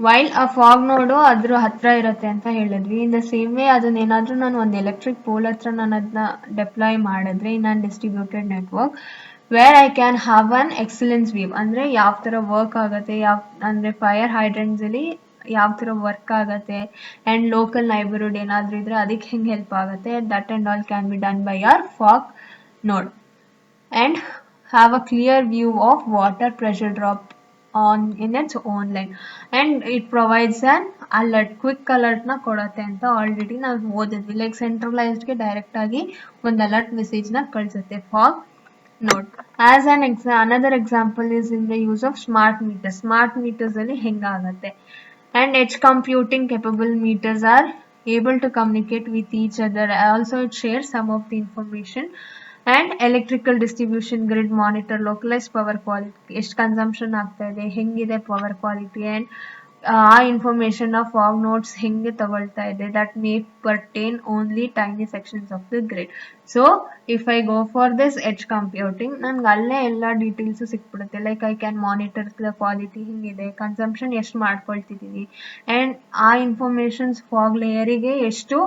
While ಆ ಫಾಗ್ ನೋಡು ಅದ್ರ ಹತ್ರ ಇರತ್ತೆ ಅಂತ ಹೇಳಿದ್ವಿ, ಇನ್ ದ ಸೇಮ್ ವೇ ಅದನ್ನೇನಾದ್ರೂ ನಾನು ಒಂದು ಎಲೆಕ್ಟ್ರಿಕ್ ಪೋಲ್ ಹತ್ರ ನಾನು ಅದನ್ನ ಡೆಪ್ಲಾಯ್ ಮಾಡಿದ್ರೆ in an distributed network where I can have an excellence view ಅಂದ್ರೆ ಯಾವ ತರ ವರ್ಕ್ ಆಗತ್ತೆ, ಅಂದ್ರೆ ಫೈರ್ ಹೈಡ್ರೆಂಟ್ಸ್ ಅಲ್ಲಿ ಯಾವ ತರ ವರ್ಕ್ ಆಗತ್ತೆ ಅಂಡ್ ಲೋಕಲ್ ನೈಬರ್ಹುಡ್ ಏನಾದ್ರೂ ಇದ್ರೆ ಅದಕ್ಕೆ ಹೆಂಗ್ ಹೆಲ್ಪ್ ಆಗತ್ತೆ, that and all can be done by your fog node and have a clear view of water pressure drop on in its own line, and it provides an alert, quick alert na ಕೊಡತ್ತೆ ಅಂತ already ನಾವು ಓದಿದ್ವಿ. Like centralised ಗೆ direct ಆಗಿ ಒಂದು alert message ನ ಕಳಿಸುತ್ತೆ fog node. As an another example is in the use of smart meters. Smart meters ಅಲ್ಲಿ ಹೆಂಗಾಗತ್ತೆ, and edge computing capable meters are able to communicate with each other. Also it shares some of the information, and electrical distribution grid monitor localized power quality, ಎಷ್ಟು consumption ಆಗ್ತಾ ಇದೆ, ಹೆಂಗಿದೆ power quality, and ಆ information ನ fog nodes ಹೆಂಗೆ ತಗೊಳ್ತಾ ಇದೆ, that may pertain only tiny sections of the grid. So if I go for this edge computing ನನ್ಗೆ ಅಲ್ಲೇ ಎಲ್ಲ ಡೀಟೇಲ್ಸ್ ಸಿಕ್ಬಿಡುತ್ತೆ. Like I can monitor the quality ಹೆಂಗಿದೆ, ಕನ್ಸಂಪ್ಷನ್ ಎಷ್ಟು ಮಾಡ್ಕೊಳ್ತಿದ್ದೀವಿ, ಅಂಡ್ ಆ ಇನ್ಫಾರ್ಮೇಶನ್ಸ್ ಫಾಗ್ ಲೇಯರಿಗೆ ಎಷ್ಟು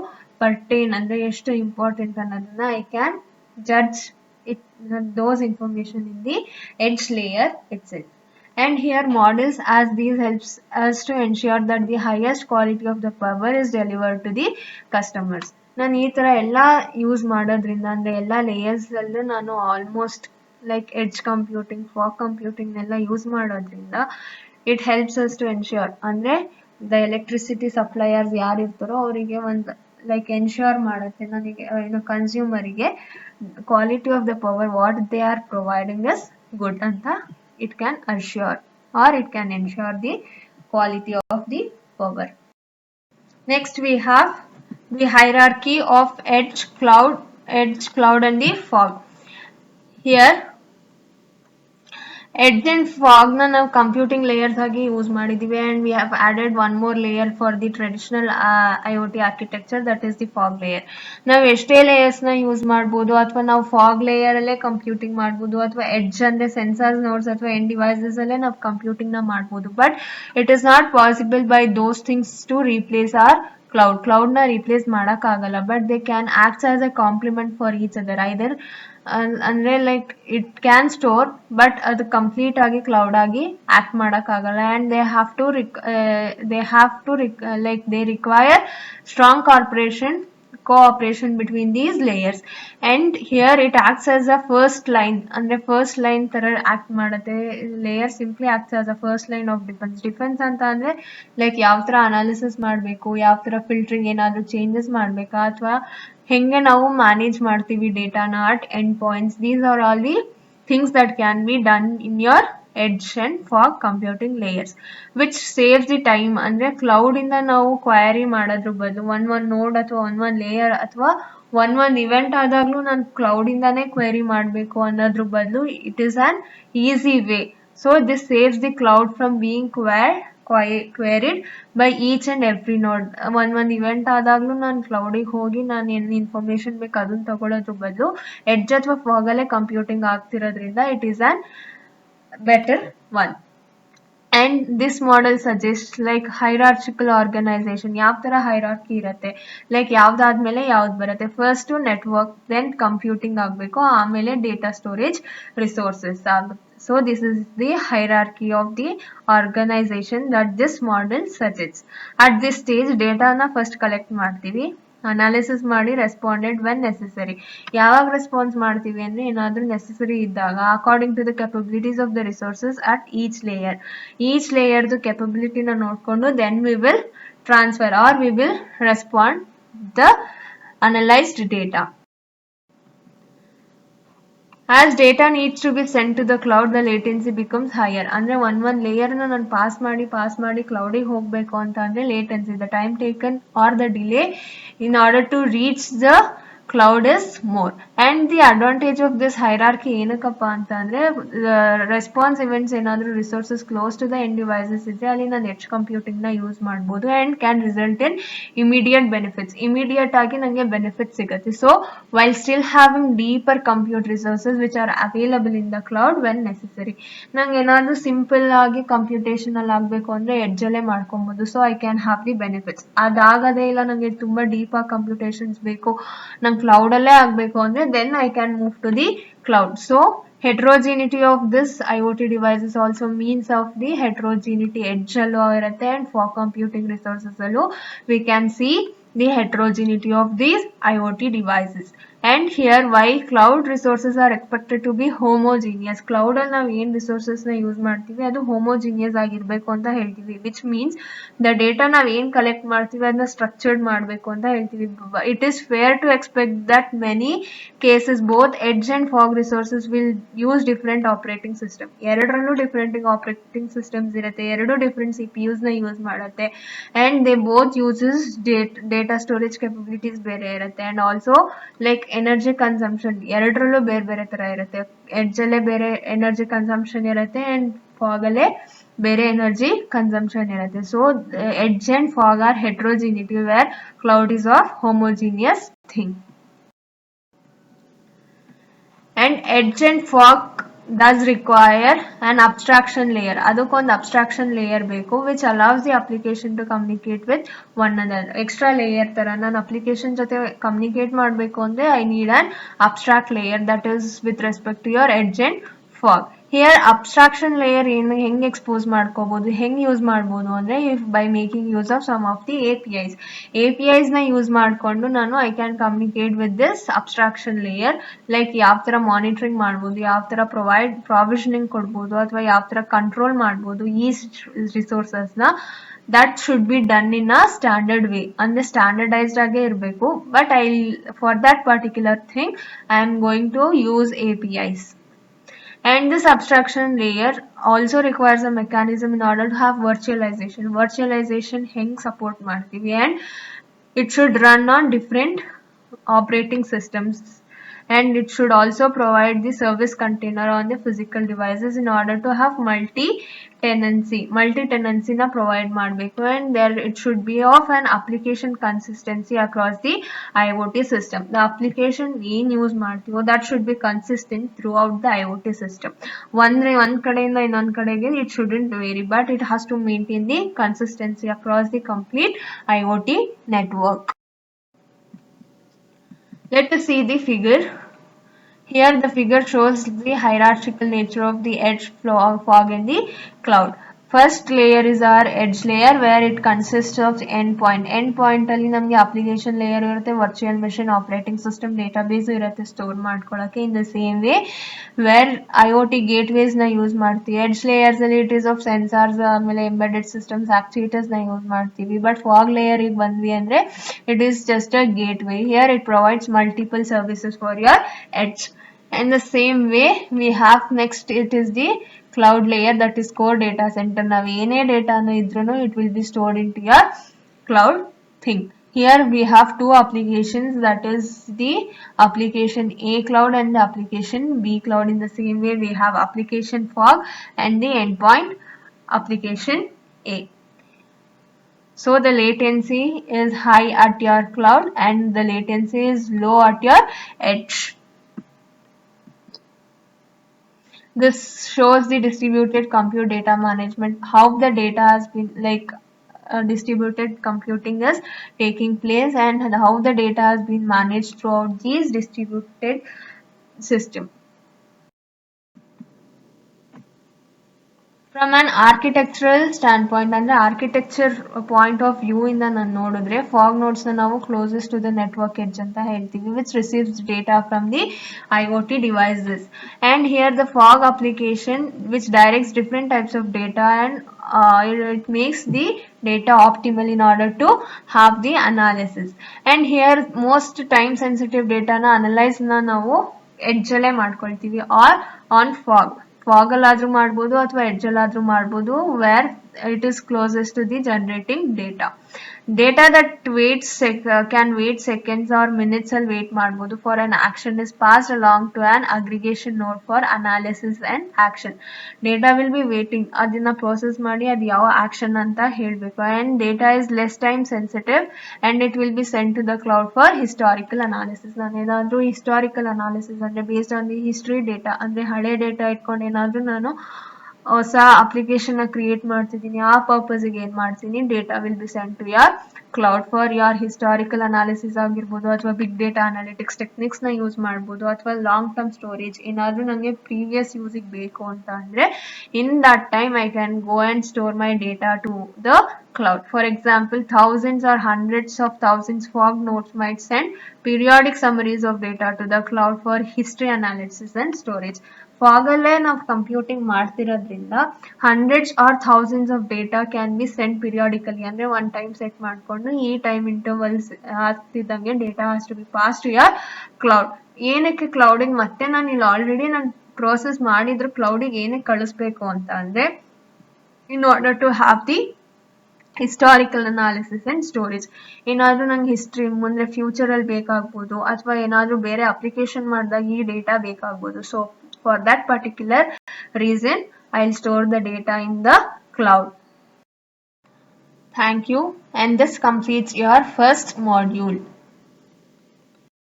ಪರ್ಟೇನ್ ಅಂದ್ರೆ ಎಷ್ಟು ಇಂಪಾರ್ಟೆಂಟ್ ಅನ್ನೋದನ್ನ I can judge it, those information in the edge layer itself. And here models as these helps us to ensure that the highest quality of the power is delivered to the customers. ನಾನು ಈ ತರ ಎಲ್ಲ use ಮಾಡೋದ್ರಿಂದ ಅಂದ್ರೆ ಎಲ್ಲ layers ಅಲ್ಲೂ ನಾನು almost like edge computing fog computing ಎಲ್ಲ ಯೂಸ್ ಮಾಡೋದ್ರಿಂದ it helps us to ensure ಅಂದ್ರೆ ದ ಎಲೆಕ್ಟ್ರಿಸಿಟಿ ಸಪ್ಲೈಯರ್ಸ್ ಯಾರಿರ್ತಾರೋ ಅವರಿಗೆ ಒಂದು ಲೈಕ್ ಎನ್ಶ್ಯೂರ್ ಮಾಡುತ್ತೆ ನನಗೆ ಏನು ಕನ್ಸ್ಯೂಮರಿಗೆ quality of the power what they are providing is good ಅಂತ it can assure or it can ensure the quality of the power. Next we have the hierarchy of edge cloud and the fog. Here edge and fog na ನಾವು computing layers ಆಗಿ use ಮಾಡಿದೀವಿ, and we have added one more layer for the traditional IoT architecture, that is the fog layer. ನಾವು ಎಷ್ಟೇ layers ನ use ಮಾಡಬಹುದು ಅಥವಾ ನಾವು fog layer ಅಲ್ಲೇ ಕಂಪ್ಯೂಟಿಂಗ್ ಮಾಡಬಹುದು ಅಥವಾ ಎಡ್ಜ್ ಅಂದ್ರೆ ಸೆನ್ಸಾರ್ಸ್ ನೋಡ್ಸ್ ಅಥವಾ ಎಂಡ್ ಡಿವೈಸಸ್ ಅಲ್ಲೇ ನಾವು ಕಂಪ್ಯೂಟಿಂಗ್ ನ ಮಾಡಬಹುದು. But it is not possible by those things to replace or cloud ನ ರೀಪ್ಲೇಸ್ ಮಾಡಕ್ ಆಗಲ್ಲ, but they can act as a complement for each other. Either ಅಂದ್ರೆ like it can store but ಅದು complete ಆಗಿ cloud ಆಗಿ act ಮಾಡೋಕ್ಕಾಗಲ್ಲ and they require strong cooperation between these layers, and here it acts as a first line ಅಂದ್ರೆ first line ತರ act ಮಾಡುತ್ತೆ. layer simply acts as a first line of defense ಅಂತ ಅಂದ್ರೆ like ಯಾವ ತರ analysis ಮಾಡಬೇಕು, ಯಾವ ತರ ಫಿಲ್ಟರಿಂಗ್ ಏನಾದರೂ ಚೇಂಜಸ್ ಮಾಡಬೇಕಾ ಅಥವಾ ಹೆಂಗೆ ನಾವು ಮ್ಯಾನೇಜ್ ಮಾಡ್ತೀವಿ ಡೇಟಾನ at end points. These are all the things that can be done in your edge and fog computing layers, which saves the time. ಅಂದ್ರೆ ಕ್ಲೌಡ್ ಇಂದ ನಾವು ಕ್ವೈರಿ ಮಾಡೋದ್ರ ಬದಲು ಒಂದ್ ನೋಡ್ ಅಥವಾ ಒಂದ್ ಲೇಯರ್ ಅಥವಾ ಒಂದ್ ಇವೆಂಟ್ ಆದಾಗ್ಲೂ ನಾನು ಕ್ಲೌಡ್ ಇಂದಾನೇ ಕ್ವೈರಿ ಮಾಡಬೇಕು ಅನ್ನೋದ್ರ ಬದಲು it is on easy way. So this saves the cloud from being queried by each and every node. ಒಂದ್ ಇವೆಂಟ್ ಆದಾಗ್ಲೂ ನಾನು ಕ್ಲೌಡಿಗೆ ಹೋಗಿ ನಾನು ಏನು ಇನ್ಫಾರ್ಮೇಶನ್ ಬೇಕು ಅದನ್ನ ತಗೊಳ್ಳೋದ್ರ ಬದಲು ಎಡ್ಜ್ ಅಥವಾ ಫಾಗಲ್ಲೇ ಕಂಪ್ಯೂಟಿಂಗ್ ಆಗ್ತಿರೋದ್ರಿಂದ it is an better one. And this model suggests like hierarchical organization. ಯಾವ ತರ ಹೈರಾರ್ಕಿ ಇರುತ್ತೆ, ಲೈಕ್ ಯಾವ್ದಾದ್ಮೇಲೆ ಯಾವ್ದು ಬರುತ್ತೆ. ಫಸ್ಟ್ ನೆಟ್ವರ್ಕ್, ದೆನ್ ಕಂಪ್ಯೂಟಿಂಗ್ ಆಗಬೇಕು, ಆಮೇಲೆ ಡೇಟಾ ಸ್ಟೋರೇಜ್ ರಿಸೋರ್ಸಸ್ ಆಗುತ್ತೆ. So this is the hierarchy of the organisation that this model suggests. At this stage ಡೇಟಾನ first collect ಮಾಡ್ತೀವಿ, ಅನಾಲಿಸಿಸ್ ಮಾಡಿ ರೆಸ್ಪಾಂಡೆಡ್ ವೆನ್ ನೆಸೆಸರಿ. ಯಾವಾಗ ರೆಸ್ಪಾನ್ಸ್ ಮಾಡ್ತೀವಿ ಅಂದರೆ ಏನಾದರೂ ನೆಸೆಸರಿ ಇದ್ದಾಗ according to the capabilities of the resources at each ಲೇಯರ್ದು ಕೆಪಬಿಲಿಟಿನ ನೋಡಿಕೊಂಡು then we will transfer or we will respond the analysed data. As data needs to be sent to the cloud, the latency becomes higher. ಅಂದ್ರೆ ಒಂದ್ ಲೇಯರ್ನ ನಾನು pass ಮಾಡಿ ಕ್ಲೌಡಿಗೆ ಹೋಗಬೇಕು ಅಂತ ಅಂದರೆ latency, the time taken are the delay in order to reach the cloud is more. And the advantage of this hierarchy ಏನಕ್ಕಪ್ಪ ಅಂತ ಅಂದರೆ ರೆಸ್ಪಾನ್ಸ್ ಇವೆಂಟ್ಸ್ ಏನಾದರೂ resources close to the end devices ಇದ್ದರೆ ಅಲ್ಲಿ ನಾನು ಎಡ್ಜ್ ಕಂಪ್ಯೂಟಿಂಗ್ನ ಯೂಸ್ ಮಾಡ್ಬೋದು and can result in immediate benefits. Immediate ಆಗಿ ನನಗೆ ಬೆನಿಫಿಟ್ ಸಿಗುತ್ತೆ. So while still having deeper compute resources which are available in the cloud when necessary. ನಂಗೆ ಏನಾದರೂ ಸಿಂಪಲ್ ಆಗಿ ಕಂಪ್ಯೂಟೇಷನಲ್ಲಿ ಆಗಬೇಕು ಅಂದರೆ ಎಡ್ಜಲ್ಲೇ ಮಾಡ್ಕೊಬೋದು. So I can have the benefits. ಅದಾಗದೇ ಇಲ್ಲ ನನಗೆ ತುಂಬ ಡೀಪಾಗಿ ಕಂಪ್ಯೂಟೇಷನ್ಸ್ ಬೇಕು, ನಂಗೆ ಕ್ಲೌಡಲ್ಲೇ ಆಗಬೇಕು ಅಂದರೆ then I can move to the cloud. So heterogeneity of this IoT devices also means of the heterogeneity edge allo irutte and for computing resources allo we can see the heterogeneity of these IoT devices. And here why cloud resources are expected to be homogeneous. cloud ಅಲ್ಲಿ ನಾವು ಏನು ರಿಸೋರ್ಸಸ್ನ use ಮಾಡ್ತೀವಿ ಅದು homogeneous ಆಗಿರಬೇಕು ಅಂತ ಹೇಳ್ತೀವಿ, which means the data ನಾವು ಏನು ಕಲೆಕ್ಟ್ ಮಾಡ್ತೀವಿ ಅದನ್ನ ಸ್ಟ್ರಕ್ಚರ್ಡ್ ಮಾಡಬೇಕು ಅಂತ ಹೇಳ್ತೀವಿ. It is fair to expect that many cases both edge and fog resources will use different operating system. ಎರಡರಲ್ಲೂ ಡಿಫ್ರೆಂಟ್ ಆಪರೇಟಿಂಗ್ ಸಿಸ್ಟಮ್ಸ್ ಇರುತ್ತೆ, ಎರಡು ಡಿಫ್ರೆಂಟ್ CPUsನ ಯೂಸ್ ಮಾಡುತ್ತೆ and they both uses data storage capabilities ಬೇರೆ ಇರುತ್ತೆ and also like energy consumption ಎರಡರಲ್ಲೂ ಬೇರೆ ಬೇರೆ ಥರ ಇರುತ್ತೆ. ಎಡ್ಜಲ್ಲೇ ಬೇರೆ ಎನರ್ಜಿ ಕನ್ಸಂಪ್ಷನ್ ಇರುತ್ತೆ ಆ್ಯಂಡ್ ಫಾಗಲ್ಲೇ ಬೇರೆ ಎನರ್ಜಿ ಕನ್ಸಂಪ್ಷನ್ ಇರುತ್ತೆ. So edge and fog are heterogeneity where cloud is of homogeneous thing. And edge and fog does require an abstraction layer. ಅದಕ್ಕೊಂದು abstraction layer ಬೇಕು which allows the application to communicate with one another. Extra layer ಥರ ನಾನು application ಜೊತೆ communicate ಮಾಡಬೇಕು ಅಂದರೆ I need an abstract layer that is with respect to your edge and fog. Here abstraction layer ಏನು ಹೆಂಗೆ expose ಮಾಡ್ಕೋಬೋದು, ಹೆಂಗೆ use ಮಾಡ್ಬೋದು ಅಂದರೆ if by making use of some of the APIsನ ಯೂಸ್ ಮಾಡಿಕೊಂಡು ನಾನು I can communicate with this abstraction layer. Like ಯಾವ ಥರ ಮಾನಿಟ್ರಿಂಗ್ ಮಾಡ್ಬೋದು, ಯಾವ ಥರ ಪ್ರಾವಿಷನಿಂಗ್ ಕೊಡ್ಬೋದು ಅಥವಾ ಯಾವ ಥರ ಕಂಟ್ರೋಲ್ ಮಾಡ್ಬೋದು ಈ ರಿಸೋರ್ಸಸ್ನ. that should be done in a standard way ಅಂದ್ರೆ ಸ್ಟ್ಯಾಂಡರ್ಡೈಸ್ಡ್ ಆಗೇ ಇರಬೇಕು. But for that particular thing I am going to use APIs. And this abstraction layer also requires a mechanism in order to have virtualization. Virtualization ಹೆಂಗ್ support ಮಾಡ್ತೀವಿ and it should run on different operating systems and it should also provide the service container on the physical devices in order to have multi-tenancy na provide ಮಾಡಬೇಕು and there it should be of an application consistency across the IoT system. The application ಏನು use ಮಾಡ್ತೀವೋ that should be consistent throughout the IoT system. ಒಂದ್ ಕಡೆಯಿಂದ ಇನ್ನೊಂದು ಕಡೆಗೆ it shouldn't vary but it has to maintain the consistency across the complete IoT network. Let us see the figure. Here the figure shows the hierarchical nature of the edge fog in the cloud. First layer is our edge layer where it consists of endpoint. Endpoint ಅಲ್ಲಿ ನಮಗೆ application layer ಇರುತ್ತೆ, virtual machine, operating system, database ಇರುತ್ತೆ store ಮಾಡ್ಕೊಳ್ಳೋಕೆ. In the same way where IoT gateways ನ use ಮಾಡ್ತೀವಿ. Edge layers ಅಲ್ಲಿ it is of sensors, ಆಮೇಲೆ embedded systems, actuators ನ ಯೂಸ್ ಮಾಡ್ತೀವಿ. But fog layer ಗೆ ಬಂದ್ವಿ ಅಂದ್ರೆ it is just a gateway. Here it provides multiple services for your edge. In the same way we have next it is the cloud layer, that is core data center. Now any data idruno it will be stored into your cloud thing. Here we have two applications, that is the application A cloud and the application B cloud. In the same way we have application fog and the endpoint application A. So the latency is high at your cloud and the latency is low at your edge. This shows the distributed compute data management, how the data has been distributed computing is taking place and how the data has been managed throughout these distributed system. From an architectural standpoint and the architecture point of view ಇಂದ ನಾನು ನೋಡಿದ್ರೆ fog nodes ನ ನಾವು closest to the network edge ಅಂತ ಹೇಳ್ತೀವಿ, which receives data from the IoT devices. And here the fog application which directs different types of data and it makes the data optimal in order to have the analysis. And here most time sensitive data ನ analyze ನ ನಾವು edge ಅಲ್ಲೇ ಮಾಡ್ಕೊಳ್ತೀವಿ or on fog. Fog ಅಲ್ಲಾದ್ರೂ ಮಾಡ್ಬೋದು ಅಥವಾ edge ಅಲ್ಲಾದ್ರೂ ಮಾಡ್ಬೋದು where it is closest to the generating data. Data that can wait seconds or minutes ಅಲ್ಲಿ wait ಮಾಡ್ಬೋದು for an action is passed along to an aggregation node for analysis and action. Data will be waiting, ಅದನ್ನ process ಮಾಡಿ ಅದು ಯಾವ action ಅಂತ ಹೇಳ್ಬೇಕು. And data is less time sensitive and it will be sent to the cloud for historical analysis. ನಾನು ಏನಾದ್ರೂ historical analysis ಅಂದ್ರೆ based on the history data ಅಂದ್ರೆ ಹಳೆ ಡೇಟಾ ಇಟ್ಕೊಂಡು ಏನಾದ್ರೂ ನಾನು ಹೊಸ ಅಪ್ಲಿಕೇಶನ್ ಕ್ರಿಯೇಟ್ ಮಾಡ್ತಿದ್ದೀನಿ, ಆ ಪರ್ಪಸ್ಗೆ ಏನು ಮಾಡ್ತೀನಿ, data will be sent to your cloud for your historical analysis ಆಗಿರ್ಬೋದು ಅಥವಾ ಬಿಗ್ ಡೇಟಾ ಅನಾಲಿಟಿಕ್ಸ್ ಟೆಕ್ನಿಕ್ಸ್ನ ಯೂಸ್ ಮಾಡ್ಬೋದು ಅಥವಾ ಲಾಂಗ್ ಟರ್ಮ್ ಸ್ಟೋರೇಜ್ ಏನಾದರೂ ನನಗೆ ಪ್ರೀವಿಯಸ್ ಯೂಸಿಗೆ ಬೇಕು ಅಂತ ಅಂದರೆ in that time I can go and store my data to the cloud. For example, thousands or hundreds of thousands fog nodes might send periodic summaries of data to the cloud for history analysis and storage. Fog ಅಲ್ಲೇ ನಾವು computing ಮಾಡ್ತಿರೋದ್ರಿಂದ hundreds or thousands of data can be sent periodically ಅಂದ್ರೆ one time set ಮಾಡಿಕೊಂಡು ಈ time intervals ಆಗ್ತಿದ್ದಂಗೆ data has to be passed to your cloud. ಏನಕ್ಕೆ ಕ್ಲೌಡಿಗೆ ಮತ್ತೆ ನಾನು ಇಲ್ಲಿ ಆಲ್ರೆಡಿ ನಾನು ಪ್ರೋಸೆಸ್ ಮಾಡಿದ್ರು ಕ್ಲೌಡಿಗೆ ಏನಕ್ಕೆ ಕಳಿಸ್ಬೇಕು ಅಂತ ಅಂದರೆ in order to have the historical analysis and storage. ಏನಾದರೂ ನಂಗೆ ಹಿಸ್ಟ್ರಿ ಮುಂದೆ ಫ್ಯೂಚರಲ್ಲಿ ಬೇಕಾಗ್ಬೋದು ಅಥವಾ ಏನಾದರೂ ಬೇರೆ ಅಪ್ಲಿಕೇಶನ್ ಮಾಡಿದಾಗ ಈ ಡೇಟಾ ಬೇಕಾಗ್ಬೋದು. So for that particular reason I will store the data in the cloud. Thank you, and this completes your first module.